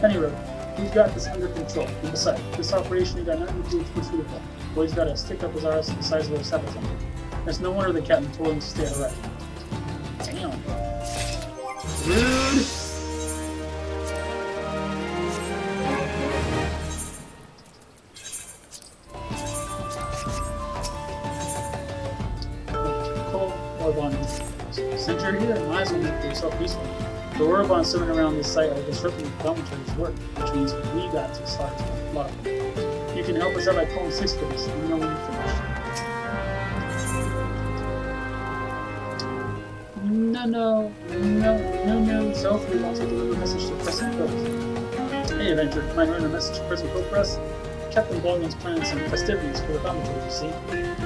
Anyway, we've got this under control. And besides, this operation ain't got nothing to do with Tufuna. Boy's got a stick up his arse the size of a saboteur. It's no wonder the captain told him to stay alright. Damn. Rude! Since you're here, might as well make yourself useful. The Orobons swimming around this site are disrupting the dormitory's work, which means we got to start a lot of them. You can help us out by calling 6 for this, and we know when you finish. No. Selfie wants to deliver a message to press and close. Hey, Avenger, mind running a message to press and code press? Captain Baldwin's planning some festivities for the dormitory, you see,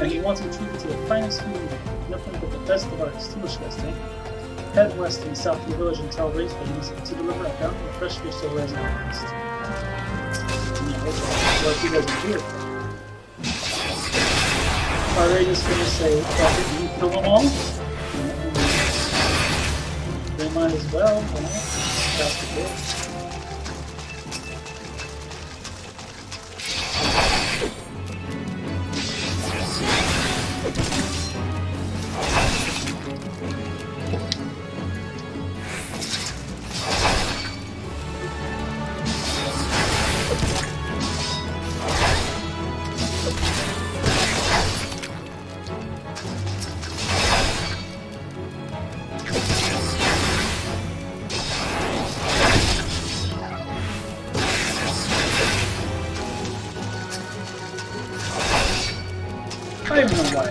and he wants them treated to the finest food in nothing but the best of arts. Too much guys think. Head west and south of the village and tell race families to deliver a pound of fresh fish to the resident artist. Yeah, what you guys are here for? Are they just gonna say, fuck it, you kill them all? They might as well, you know? That's the deal. I don't even know why.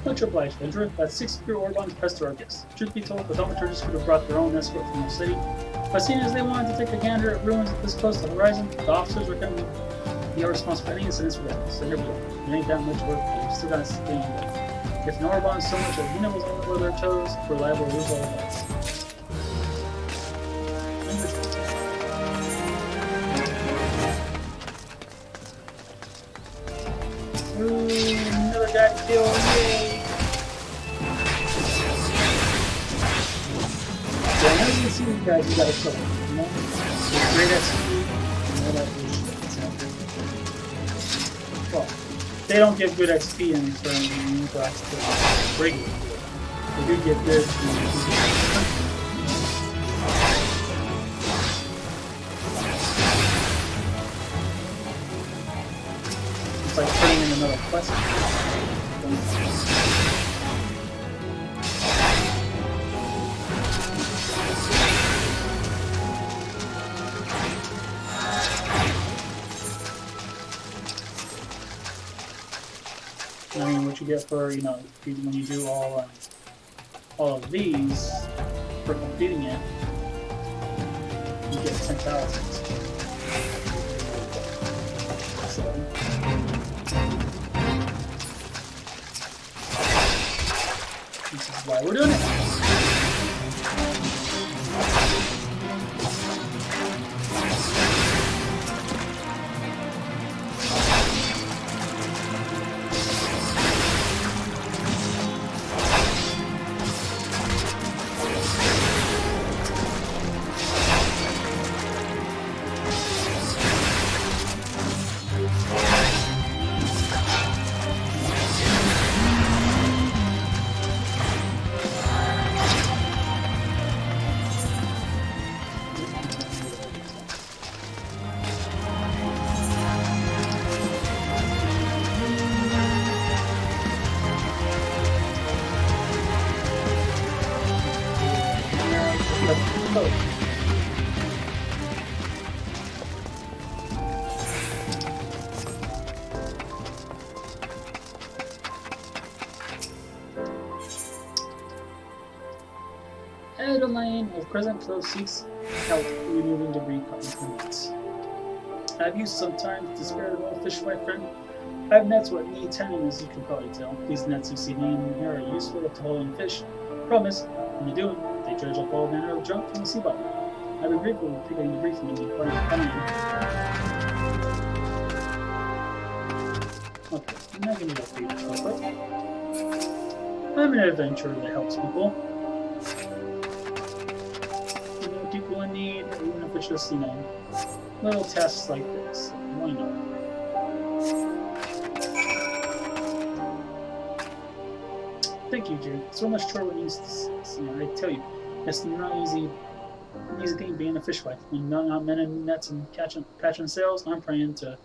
Much obliged, Ventura. That's 6 pure Orbons pressed to our guests. Truth be told, the thaumaturgists could have brought their own escort from the city, but seeing as they wanted to take a gander at ruins this close to the horizon, the officers were going to be responsible for any incidents regardless. So here we go. It ain't that much work, but we still gotta stay in there. If an Orbon so much as Nina was on the their toes, we're liable to lose all of us. Ooh, another guy to kill, yay! Yeah, now you can see these guys, you gotta kill them, you know? With great XP and all that bullshit. Well, they don't get good XP in turn for regular. They do get good it's like turning in another quest. you get for, you know, when you do all of these for completing it, you get 10,000. So, this is why we're doing it. Adeline of Crescent Close seeks help removing debris from nets. I've used some time to spare an old fish, my friend. I have nets what need tending, as you can probably tell. These nets you see hanging here are useful to hauling fish. Promise, when they do it, they dredge up all manner of junk from the sea bottom. I'd be grateful for picking debris from any part of the Okay, I'm not going to go read this real quick. I'm an adventurer that helps people. You know, people in need, even if it's just, you know, little tests like this. Why not? Thank you, Jude. So much trouble needs to, you know, I tell you, it's not easy thing being a fishwife. When not mending nets and patching sails, I'm praying to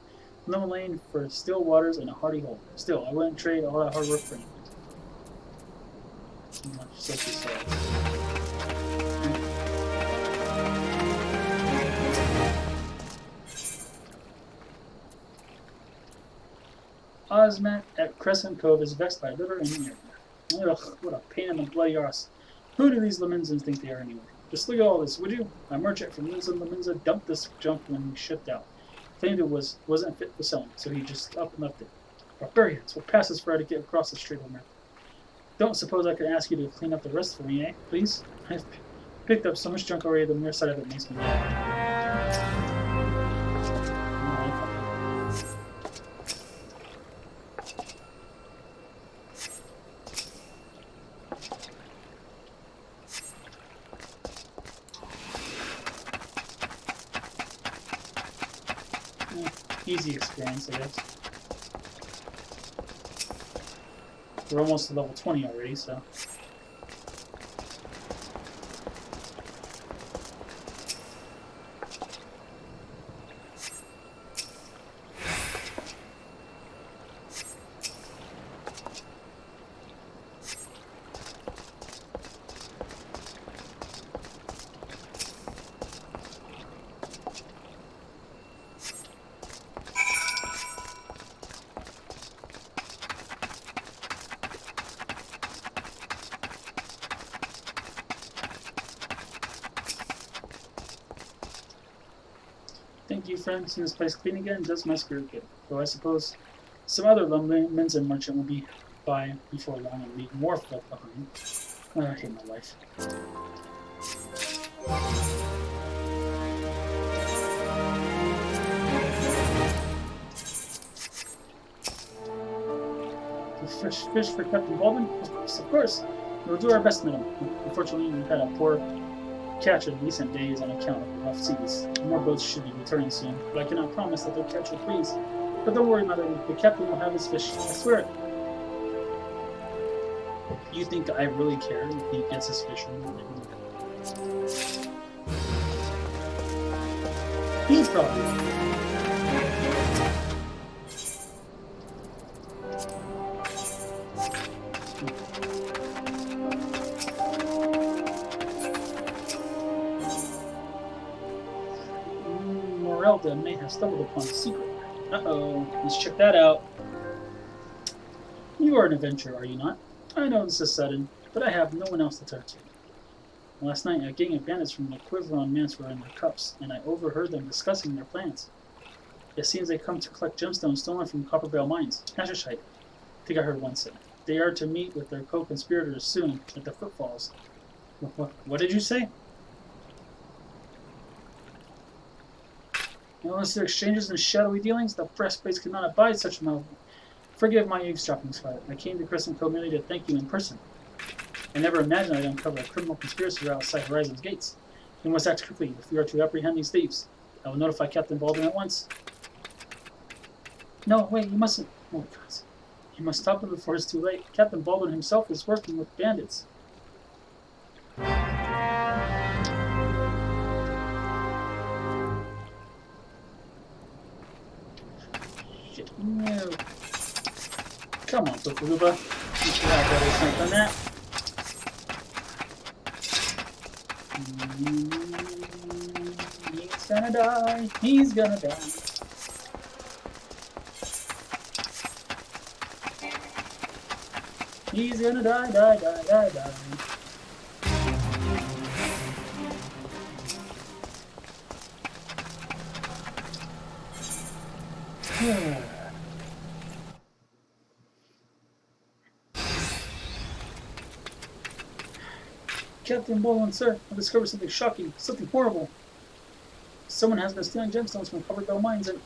no lane for still waters and a hearty hole. Still, I wouldn't trade all that hard work for anything. So much, so she said. Osmat at Crescent Cove is vexed by liver and ear. Ugh, what a pain in the bloody arse. Who do these Lemensons think they are anyway? Just look at all this, would you? A merchant from Linz and Lemenza dumped this junk when he shipped out. Claimed it wasn't fit for selling, so he just up and left it. Barbarians will pass us for to get across the Strait of America. Don't suppose I could ask you to clean up the rest for me, eh? Please? I've picked up so much junk already, the mere sight of it makes me mad. Easy experience, I guess. We're almost to level 20 already, so. Thank you, friend. Seeing this place clean again does my spirit good. Though I suppose some other Lemenson merchant will be by before long and leave more filth behind. I hate my life. Fish for Captain Baldwin? Of course. We'll do our best, madam. Unfortunately, we've had a poor catch in recent days on account of rough seas. More boats should be returning soon, but I cannot promise that they'll catch or freeze. But don't worry, mother, the captain will have his fish, I swear it. You think I really care if he gets his fish? He probably will. May have stumbled upon a secret. Uh-oh. Let's check that out. You You are an adventurer, are you not? I know this is sudden, but I have no one else to turn to. Last night, a gang of bandits from the Quiveron Manse were in their cups, and I overheard them discussing their plans. It seems they come to collect gemstones stolen from Copperbell mines. Nashershite, I think I heard one say. They are to meet with their co-conspirators soon at the Footfalls. What did you say? Illicit exchanges and shadowy dealings? The breastplates could not abide such a Forgive my eavesdropping, Scarlet. I came to Crescent Cove merely to thank you in person. I never imagined I'd uncover a criminal conspiracy right outside Horizon's gates. We must act quickly if we are to apprehend these thieves. I will notify Captain Baldwin at once. No, wait, you mustn't. Oh, God. You must stop them before it's too late. Captain Baldwin himself is working with bandits. Shit, no. Come on, Tokuruba. You should have better strength than that. He's gonna die. He's gonna die. He's gonna die, die, die, die, die. Captain Baldwin, sir, I've discovered something shocking, something horrible. Someone has been stealing gemstones from Copperbell mines and...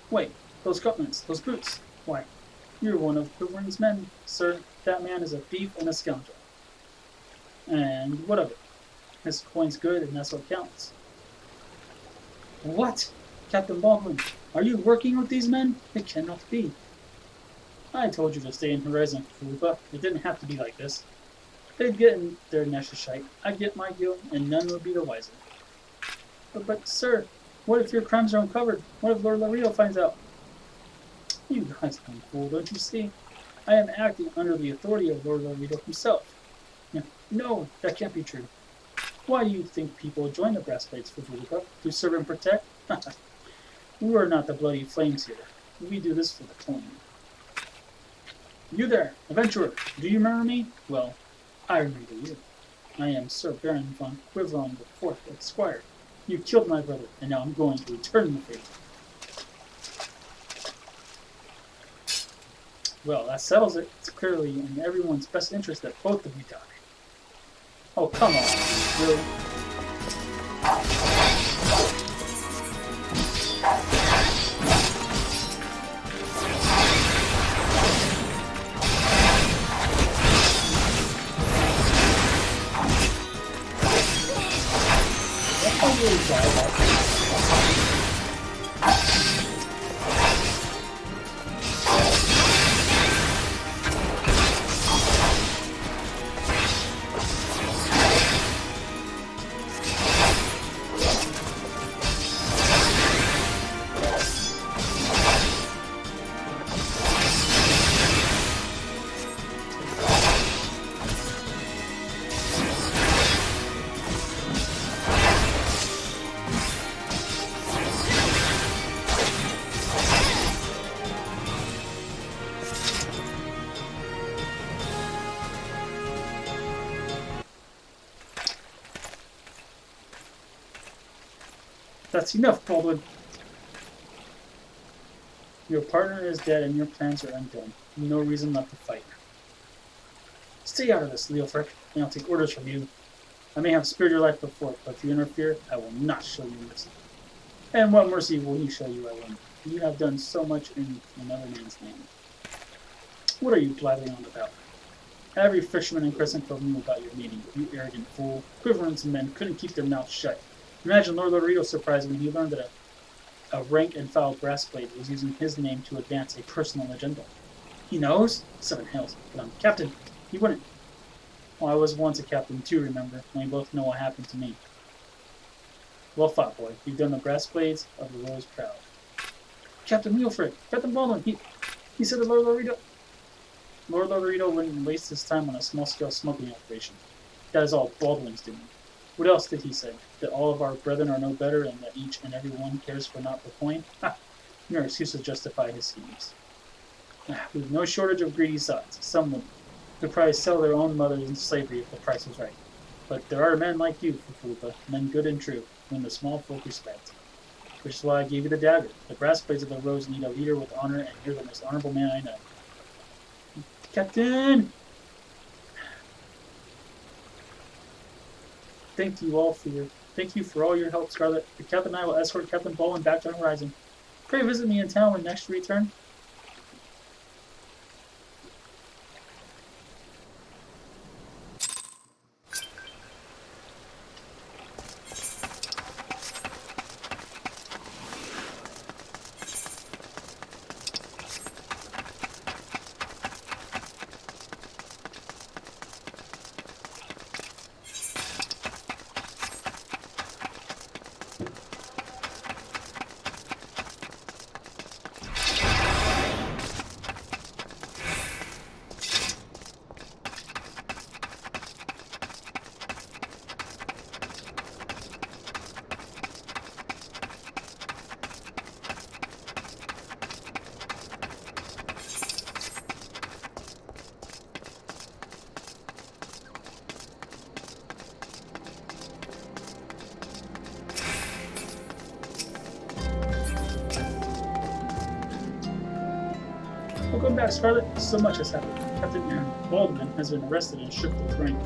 Wait, those gauntlets, those boots. Why, you're one of Quiveron's men, sir. That man is a thief and a scoundrel. And what of it? His coin's good and that's what counts. What? Captain Baldwin, are you working with these men? It cannot be. I told you to stay in Horizon, Kalupa. It didn't have to be like this. They'd get in their Neshashite, I'd get my guild, and none would be the wiser. But sir, what if your crimes are uncovered? What if Lord Laredo finds out? You guys are cool, don't you see? I am acting under the authority of Lord Laredo himself. No, that can't be true. Why do you think people join the Brassblades for Kalupa? To serve and protect? We are not the bloody flames here. We do this for the coin. You there, adventurer, do you remember me? Well, I remember you. I am Sir Baron von Quiveron IV, Esquire. You killed my brother, and now I'm going to return the favor. Well, that settles it. It's clearly in everyone's best interest that both of you die. Oh, come on. Really? That's enough, Baldwin. Your partner is dead and your plans are undone. No reason left to fight. Stay out of this, Leofric, and I'll take orders from you. I may have spared your life before, but if you interfere, I will not show you mercy. And what mercy will you show you, I wonder? You have done so much in another man's name. What are you blathering on about? Every fisherman in Crescent Cove knew about your meeting, you arrogant fool. Quiveron's men couldn't keep their mouths shut. Imagine Lord Laredo's surprise when he learned that a rank and foul brassblade was using his name to advance a personal agenda. He knows? Seven hells. But I'm captain. He wouldn't. Well, I was once a captain too, remember, and we both know what happened to me. Well fought, boy. You've done the brassblades of the Rose proud. Captain Wilfred! Captain Baldwin! He said that Lord Laredo wouldn't waste his time on a small-scale smuggling operation. That is all Baldwin's doing. What else did he say? That all of our brethren are no better and that each and every one cares for not the coin? Ha! Mere excuse to justify his schemes. We've no shortage of greedy sons. Some would probably sell their own mothers into slavery if the price was right. But there are men like you, Fufuba, men good and true, whom the small folk respect. Which is why I gave you the dagger. The brass blades of the rose need a leader with honor, and you're the most honorable man I know. Captain! Thank you for all your help, Scarlet. The captain and I will escort Captain Baldwin back to the horizon. Pray visit me in town when next you return. Welcome back, Scarlet. So much has happened. Captain Baldwin has been arrested and stripped of his rank,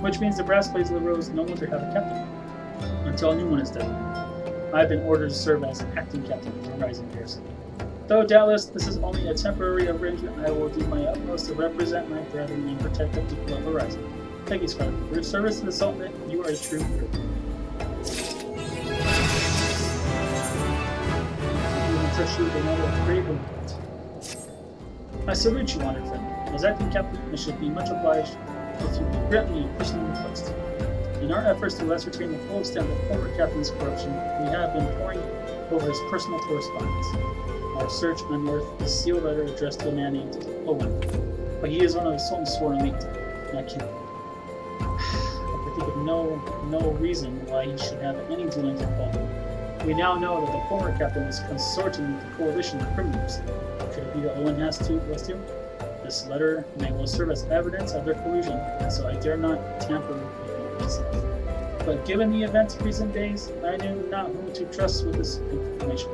which means the brass blades of the rose no longer have a captain until a new one is done. I have been ordered to serve as an acting captain of the Horizon Garrison. Though doubtless this is only a temporary arrangement, I will do my utmost to represent my brethren and protect the people of Horizon. Thank you, Scarlet. For your service to the Sultanate, you are a true hero. You will trust you with another brave woman. I salute you, honored friend. As acting captain, I should be much obliged if you would grant me a personal request. In our efforts to ascertain the full extent of the former captain's corruption, we have been poring over his personal correspondence. Our search unearthed a sealed letter addressed to a man named Owen, but he is one of the Sultan's sworn elite, and I can think of no reason why he should have any dealings with Baldwin. We now know that the former captain was consorting with the coalition of criminals. Could it be that Owen has to arrest him? This letter may well serve as evidence of their collusion, so I dare not tamper with it myself. But given the events of recent days, I knew not whom to trust with this information.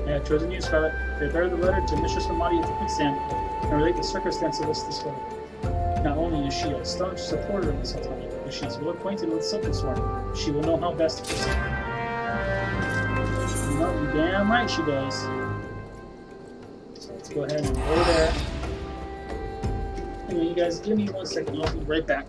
I have chosen you, Scarlet. Prepare the letter to Mistress Ramadi at the quicksand and relate the circumstances of this discovery. Not only is she a staunch supporter of the Sultanate, but she is well acquainted with Silkersworn. She will know how best to proceed. Well, damn right she does. So let's go ahead and go there. Anyway, you guys, give me 1 second. I'll be right back.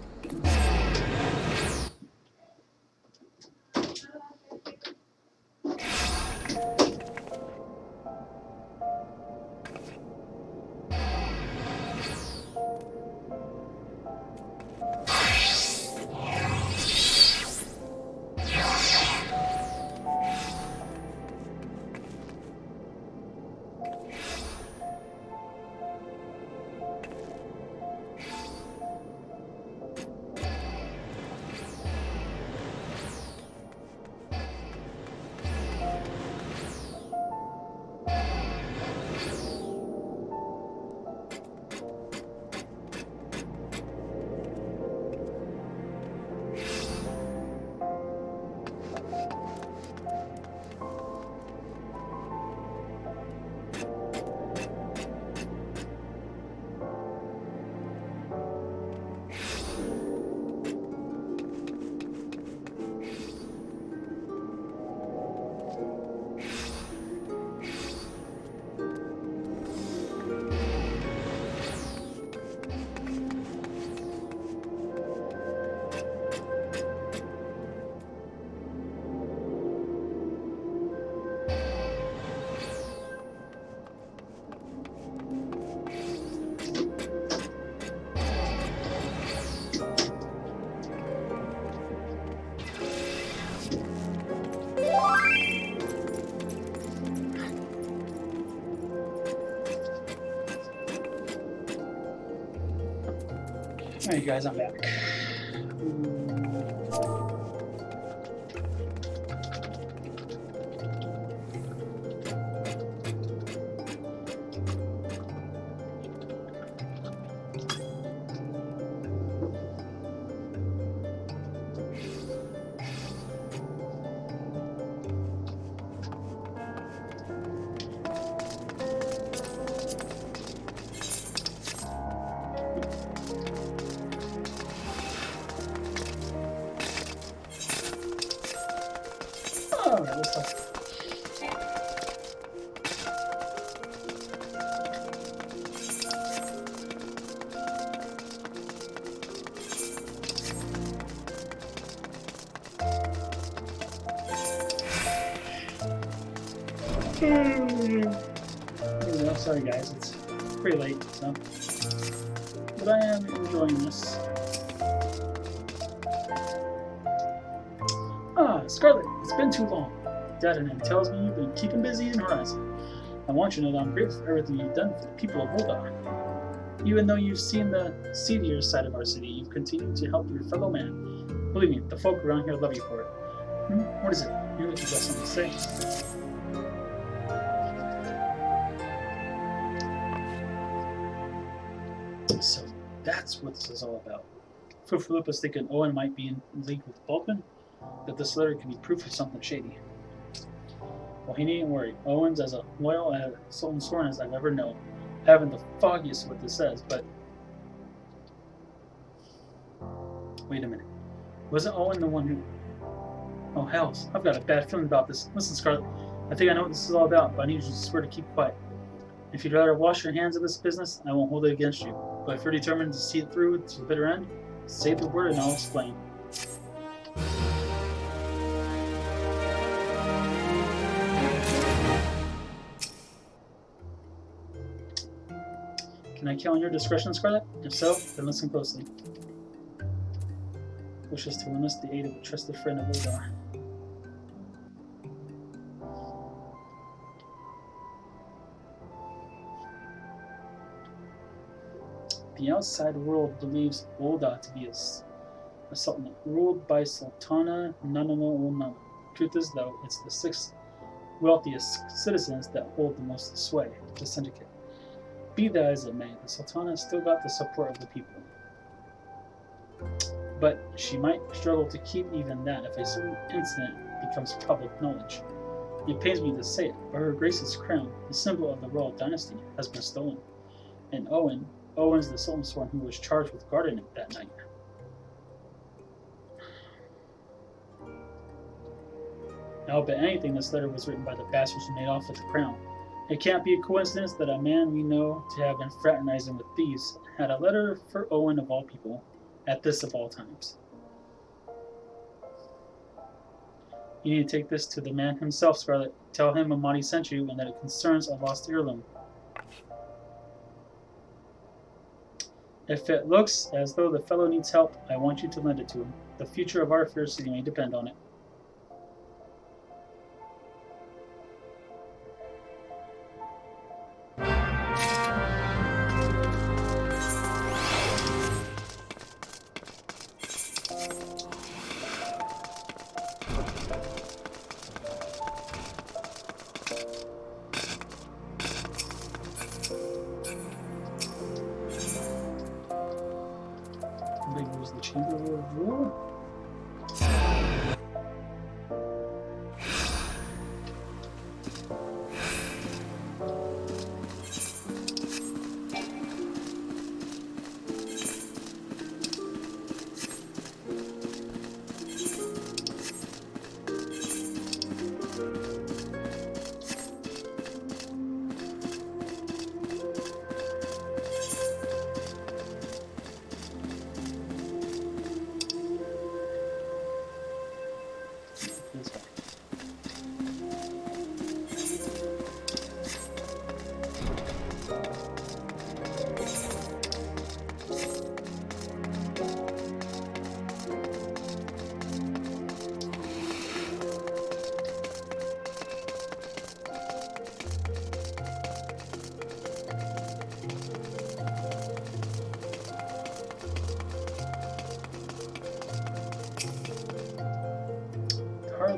Alright, guys, I'm back. I'm sorry guys, it's pretty late, so. But I am enjoying this. Ah, Scarlet, it's been too long. Dadanan tells me you've been keeping busy in Horizon. I want you to know that I'm grateful for everything you've done for the people of Ulda. Even though you've seen the seedier side of our city, you've continued to help your fellow man. Believe me, the folk around here love you for it. What is it? You look like you got something to say. So that's what this is all about. Fufulup is thinking Owen might be in league with Bulkman, that this letter could be proof of something shady. Well, he needn't worry. Owen's as a loyal and soul and sworn as I've ever known. I haven't the foggiest what this says, but... Wait a minute. Wasn't Owen the one who... Oh, hells. I've got a bad feeling about this. Listen, Scarlet. I think I know what this is all about, but I need you to swear to keep quiet. If you'd rather wash your hands of this business, I won't hold it against you. But if you're determined to see it through to the bitter end, say the word and I'll explain. Can I count on your discretion, Scarlet? If so, then listen closely. Wishes to enlist the aid of a trusted friend of Ulda. The outside world believes Ulda to be a sultanate ruled by Sultana Nanano. Truth is, though, it's the 6 wealthiest citizens that hold the most sway, the syndicate. Be that as it may, the Sultana still got the support of the people. But she might struggle to keep even that if a certain incident becomes public knowledge. It pains me to say it, but Her Grace's crown, the symbol of the royal dynasty, has been stolen. And Owen's the Sultan's sworn who was charged with guarding it that night. I'll bet anything this letter was written by the bastards who made off with the crown. It can't be a coincidence that a man we know to have been fraternizing with thieves had a letter for Owen of all people, at this of all times. You need to take this to the man himself, Scarlet. Tell him Amadi sent you and that it concerns a lost heirloom. If it looks as though the fellow needs help, I want you to lend it to him. The future of our fair city may depend on it. The Chamber of War.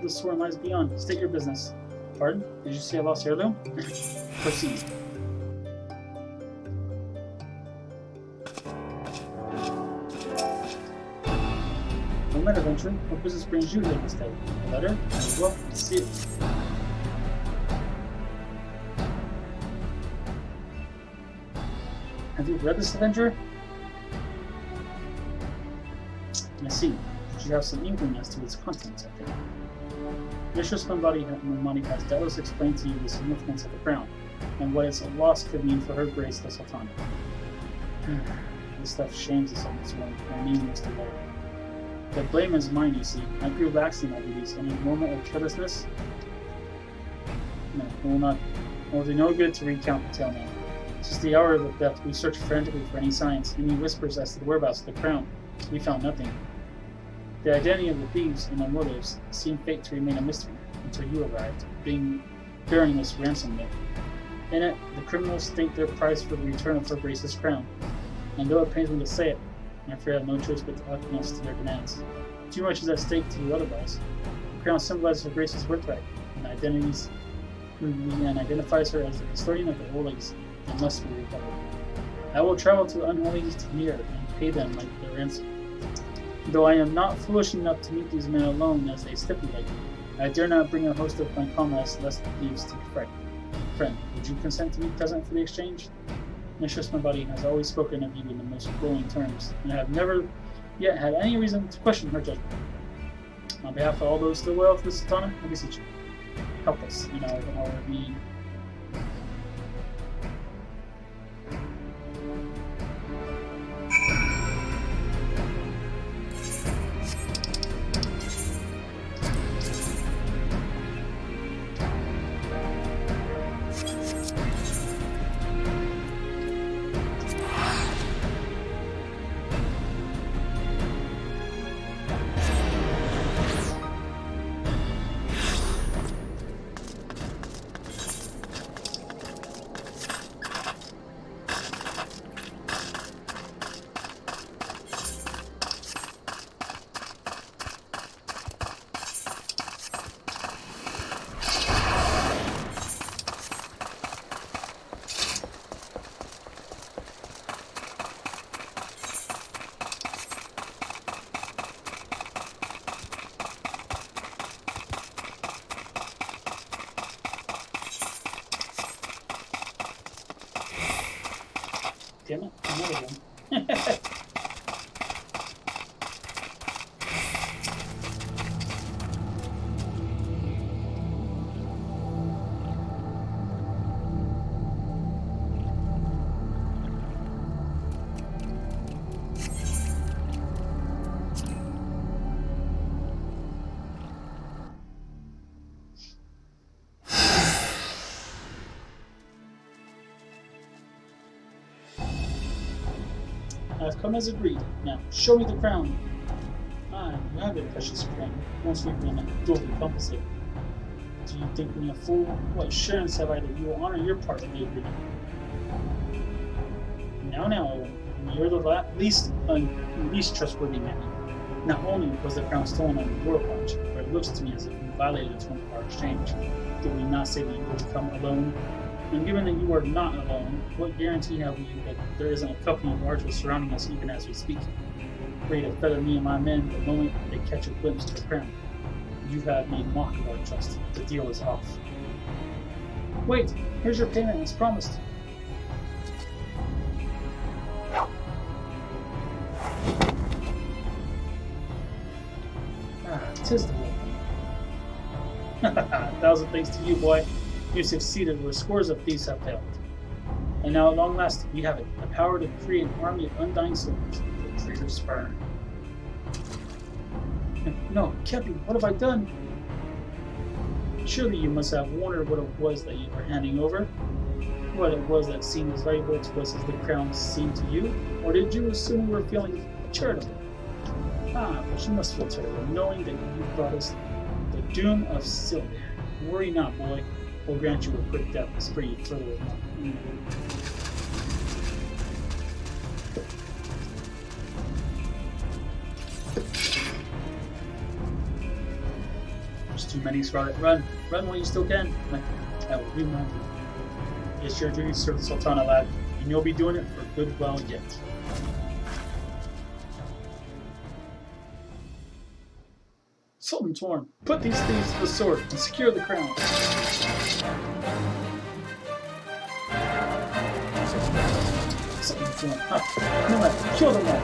The sworn lies beyond. State your business. Pardon? Did you say I lost heirloom? Proceed. No matter, adventure. What business brings you here this day? A letter? Well, let's see it. Have you read this, adventurer? I see. You have some inkling as to its contents, I think. Mistress Mamadi has doubtless explained to you the significance of the crown, and what its loss could mean for Her Grace the Sultana. This stuff shames us on this one, and meaningless to learn. The blame is mine, you see. I grew lax in my duties, and in a moment of carelessness... No, It will do no good to recount the tale now. Since the hour of the theft, we searched frantically for any signs, any whispers as to the whereabouts of the crown. We found nothing. The identity of the thieves and their motives seemed fate to remain a mystery until you arrived, bearing this ransom note. In it, the criminals state their price for the return of Her Grace's crown, and though it pains me to say it, I'm afraid I have no choice but to acquiesce to their demands. Too much is at stake to do otherwise. The crown symbolizes Her Grace's birthright, and identifies her as the custodian of the old legacy. It must be recovered. I will travel to the unholy near and pay them like their ransom. Though I am not foolish enough to meet these men alone as they stipulate, I dare not bring a host of my comrades lest the thieves take fright. Friend, would you consent to be present for the exchange? Mistress Mabadi has always spoken of you in the most glowing terms, and I have never yet had any reason to question her judgment. On behalf of all those still loyal to the Sultana, I beseech you, help us in our need. Damn it, another one. I've come as agreed. Now, show me the crown. Ah, you have it, precious friend. Once we've been duly compensated. Do you think me a fool? What assurance have I that you will honor your part of the agreement? Now, you're the least trustworthy man. Not only was the crown stolen on your watch, but it looks to me as if you violated the terms of our exchange. Did we not say that you would come alone? And given that you are not alone, what guarantee have we that there isn't a company of archers surrounding us even as we speak, ready to feather me and my men the moment they catch a glimpse of the crown? You have made mock of our trust. The deal is off. Wait, here's your payment as promised. Ah, 'tis the way. 1,000 thanks to you, boy. You succeeded where scores of thieves have failed. And now at long last we have it, the power to create an army of undying soldiers, the traitor's spurn. No, Kepi, what have I done? Surely you must have wondered what it was that you were handing over, what it was that seemed as valuable to us as the crown seemed to you, or did you assume we were feeling charitable? Ah, but you must feel terrible, knowing that you brought us the doom of Sylvia. Worry not, boy. We'll grant you a quick death to spare you further along. There's too many, Scarlet. Run while you still can. I will do my duty. It's your duty to serve the Sultana, lad, and you'll be doing it for good well yet. Sultan Torn, put these thieves to the sword and secure the crown. Sultan Torn, no matter, kill them all.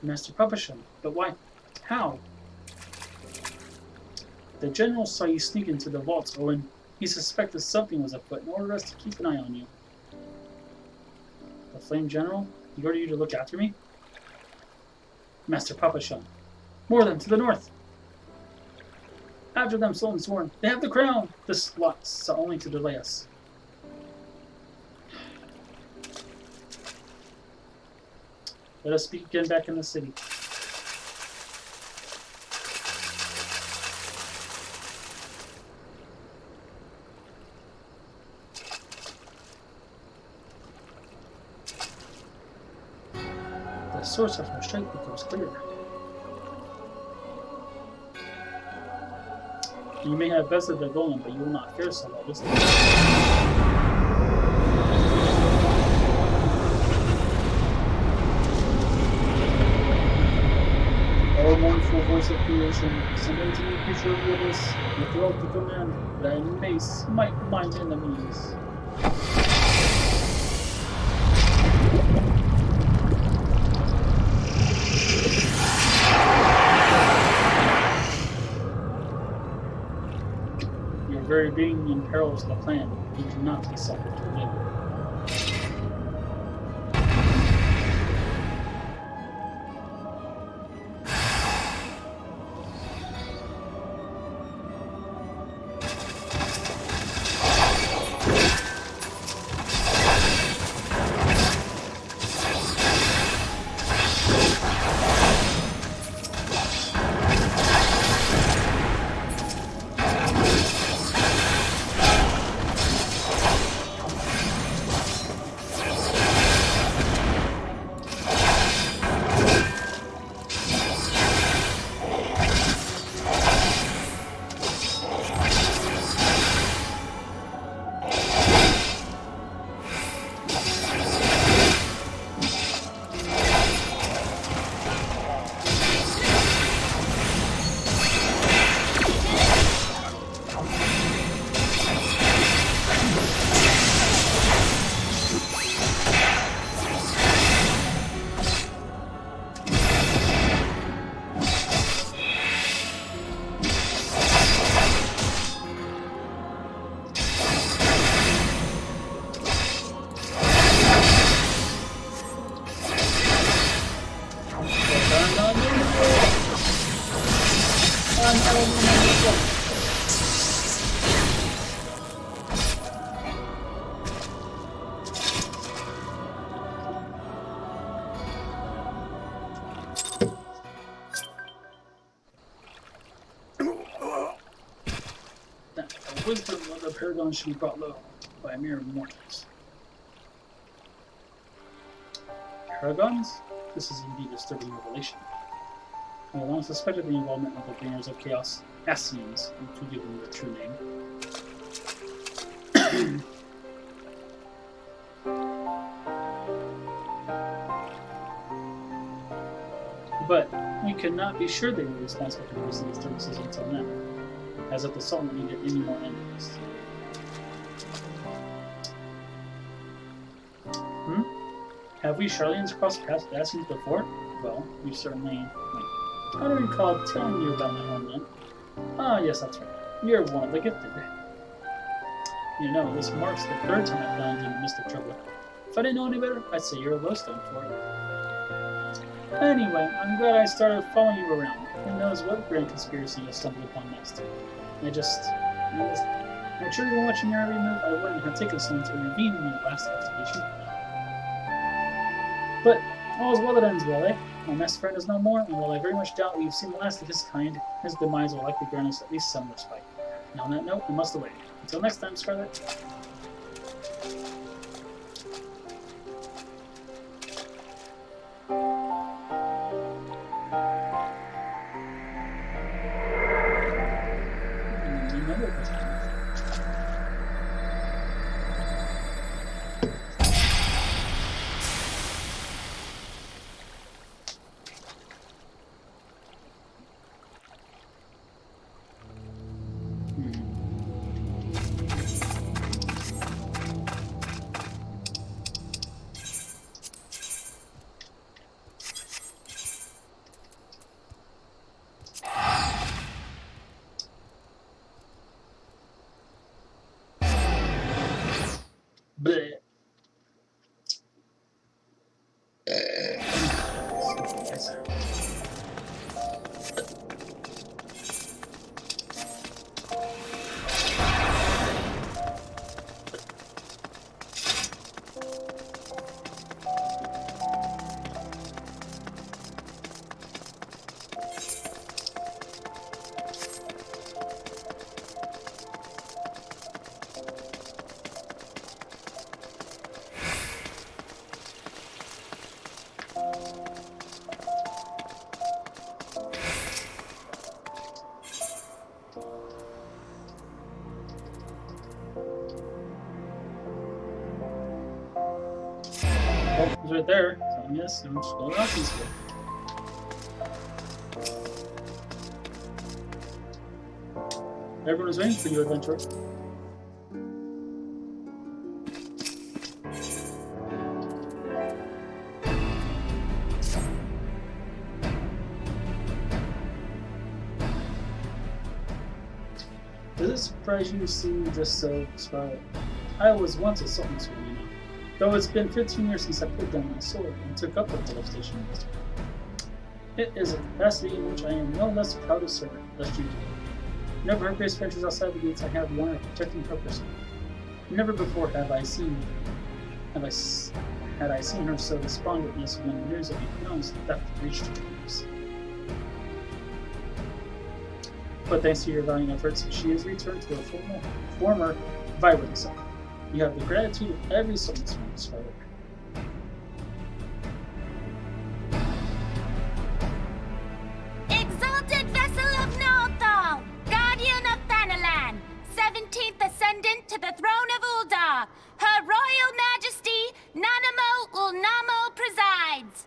Master Papashan, but why? How? The general saw you sneak into the vaults, Owen. He suspected something was afoot and ordered us to keep an eye on you. The Flame General? He ordered you to look after me? Master Papashan. More of them to the north. After them, Sultan Sworn. They have the crown! This lot sought only to delay us. Let us speak again back in the city. The source of her strength becomes clear. You may have bested the golem, but you will not fare so well this time. O mournful voice of creation, somebody to me creature of witness, with the oath to command, that I may smite mine enemies. Your very being imperils the plan. You cannot be suffered to live. The wisdom of the Paragon should be brought low by mere mortals. Paragons? This is indeed a disturbing revelation. I long suspected the involvement of the Bringers of Chaos, Assassins, to give them their true name. But we could not be sure they were responsible for these disturbances until now, as if the Sultan needed any more enemies. Have we Charlieans crossed paths with Assassins before? Well, we certainly... I don't recall telling you about my homeland. Ah, yes, that's right. You're one of the gifted. You know, this marks the third time I've found you in mystic trouble. If I didn't know any better, I'd say you're a lowstone for it. Anyway, I'm glad I started following you around. Who knows what grand conspiracy you'll stumble upon next. I'm sure you've been watching your every move. I wouldn't have taken so long to intervene in your last investigation. But all's well that ends well, eh? My best friend is no more, and while I very much doubt we've seen the last of his kind, his demise will likely grant us at least some respite. And on that note, we must away. Until next time, Scarlet. Bleh. Oh, he's right there. So yes, I'm just going out this way. Everyone is waiting for you, adventurer. Does it surprise you to see me just so scarlet? I was once a sultan's sword, you know. Though it's been 15 years since I put down my sword and took up the police station master. It is a capacity in which I am no less proud to serve, lest you do. Never her grace ventures outside the gates I have the honor of protecting her person. Never before had I seen her so despondent as when news of the pronounced theft reached her ears. But thanks to your valiant efforts, she has returned to her former vibrant self. You have the gratitude of every sultan's Scarlet. Exalted vessel of Northal, guardian of Thanalan, 17th ascendant to the throne of Uldar, Her Royal Majesty Nanamo Ulnamo presides.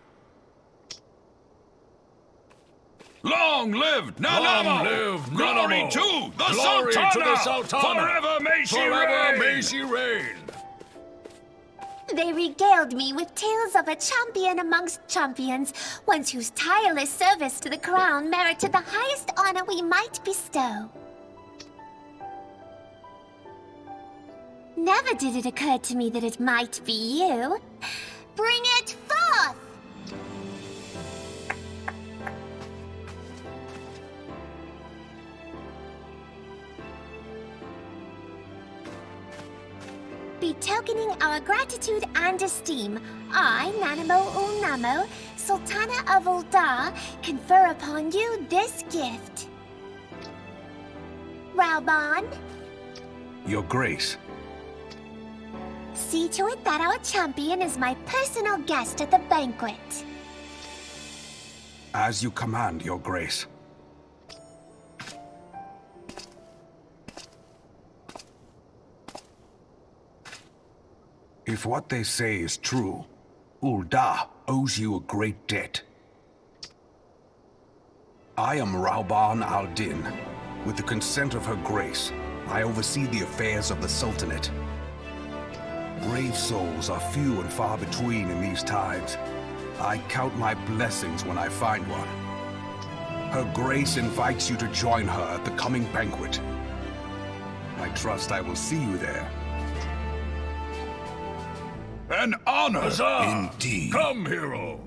Long live Nanamo! Long live Glory Nanamo! to the Glory Sultana! to the Sultana! Forever may she Forever reign! may she reign! They regaled me with tales of a champion amongst champions, one whose tireless service to the crown merited the highest honor we might bestow. Never did it occur to me that it might be you. Bring it forth! Betokening our gratitude and esteem, I, Nanamo Ulnamo, Sultana of Uldar, confer upon you this gift. Raoban, Your Grace, see to it that our champion is my personal guest at the banquet. as you command, Your Grace. If what they say is true, Uldar owes you a great debt. I am Raoban al-Din. With the consent of Her Grace, I oversee the affairs of the Sultanate. Brave souls are few and far between in these times. I count my blessings when I find one. Her Grace invites you to join her at the coming banquet. I trust I will see you there. An honor! Huzzah! Indeed. Come, hero!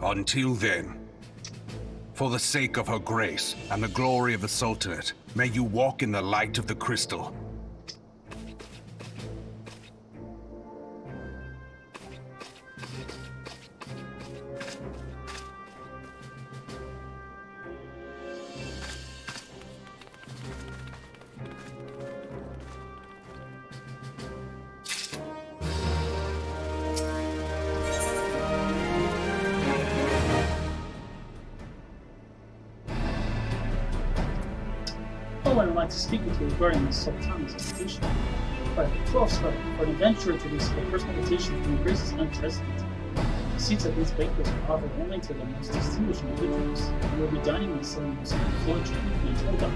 Until then, for the sake of Her Grace and the glory of the Sultanate, may you walk in the light of the crystal. I would like to speak with you regarding the Sultana's invitation. By the 12th star, for an adventurer to receive a personal invitation from the Grace is unprecedented. The seats at these banquets are offered only to the most distinguished individuals. You will be dining with some of the most influential people in Tolda.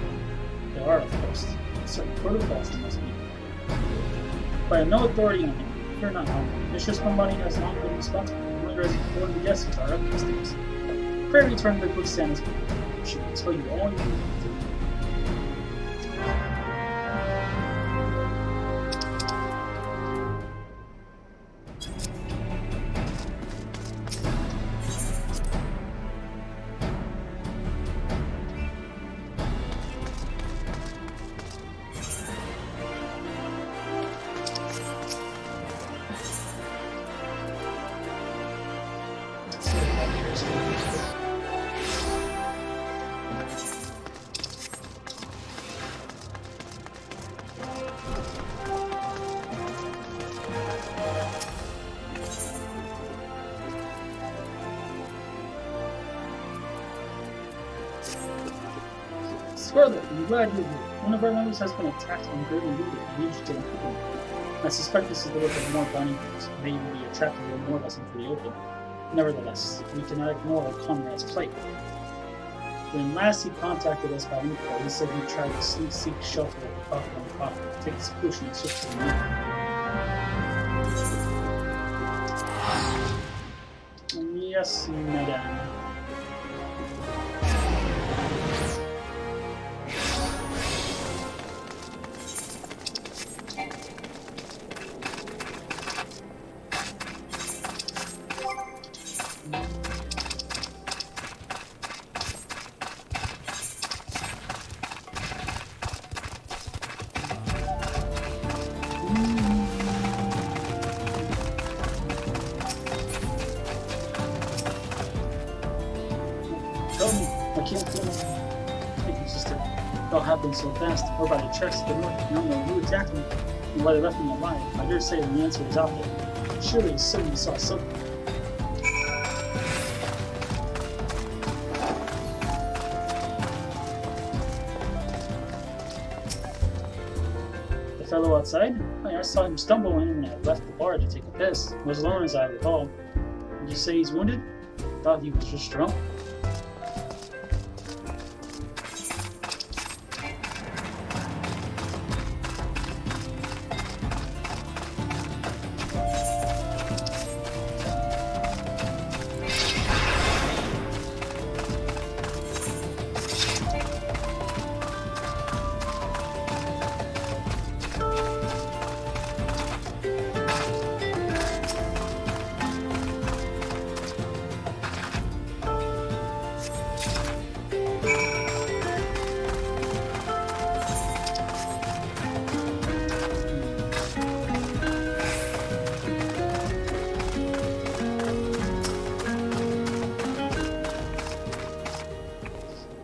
There are, of course, certain protocols that must be. But I have no authority on him. Fear not, Mistress Mombani has long been responsible for murdering informed the guests of our customs. Pray return to the quick stand as well. She will tell you all you need to do. Scarlet, I'm glad you're here. One of our members has been attacked and gravely wounded. I need you to help him. I suspect this is the work of more bounty hunters. They may even be attracted to more lesson for the open. Nevertheless, we cannot ignore our comrade's plight. When last he contacted us by info, he said he tried to seek shelter at the coffee on the coffin, take his potion and switch to the moon. Yes, madame. Tell me, I can't feel it. Thank you, sister. It all happened so fast. We're by the tracks to the north. I don't know who attacked me and why they left me alive. I dare say the answer is out there. Surely somebody saw something. The fellow outside? I saw him stumble in when I left the bar to take a piss. He was alone as I recall. Did you say he's wounded? I thought he was just drunk.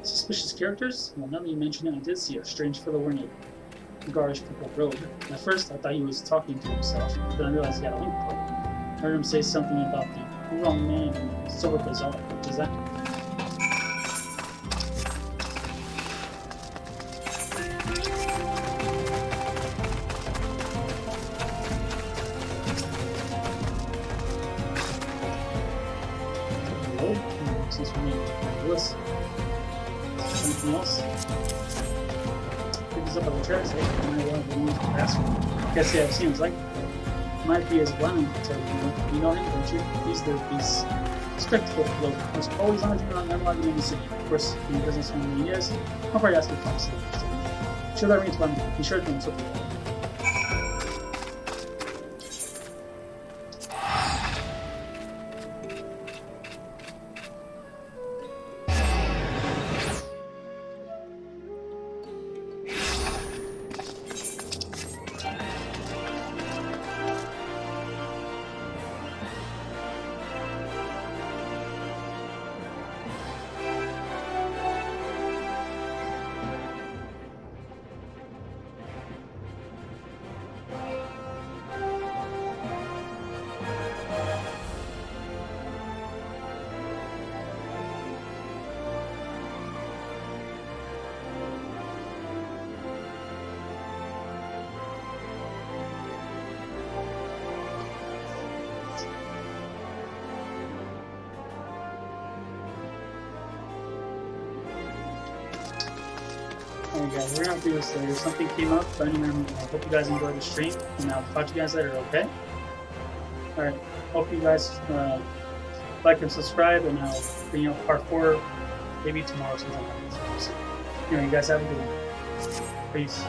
Suspicious characters? Well, now that you mention it, I did see a strange fellow wearing a garish purple robe. At first, I thought he was talking to himself, but then I realized he had a link for it. I heard him say something about the wrong man and Silver Bazaar. What is that? Hello? Since we need Lewis. Anything else? Pick this up on the tracks, eh? I know one of the ones to pass. Guess yeah, I've seen his like might be as blind to you know him, don't you? He's spectacle bloke who's always on unlocking in the city. Of course, in the business when he is, I'll probably ask him to sure that rings about me. Be sure to do something. Alright guys, we're gonna do this later. Something came up, but anyway, I hope you guys enjoyed the stream, and I'll talk to you guys later, okay? Alright, hope you guys like and subscribe, and I'll bring out part 4 maybe tomorrow sometime. Anyway, you guys have a good one. Peace.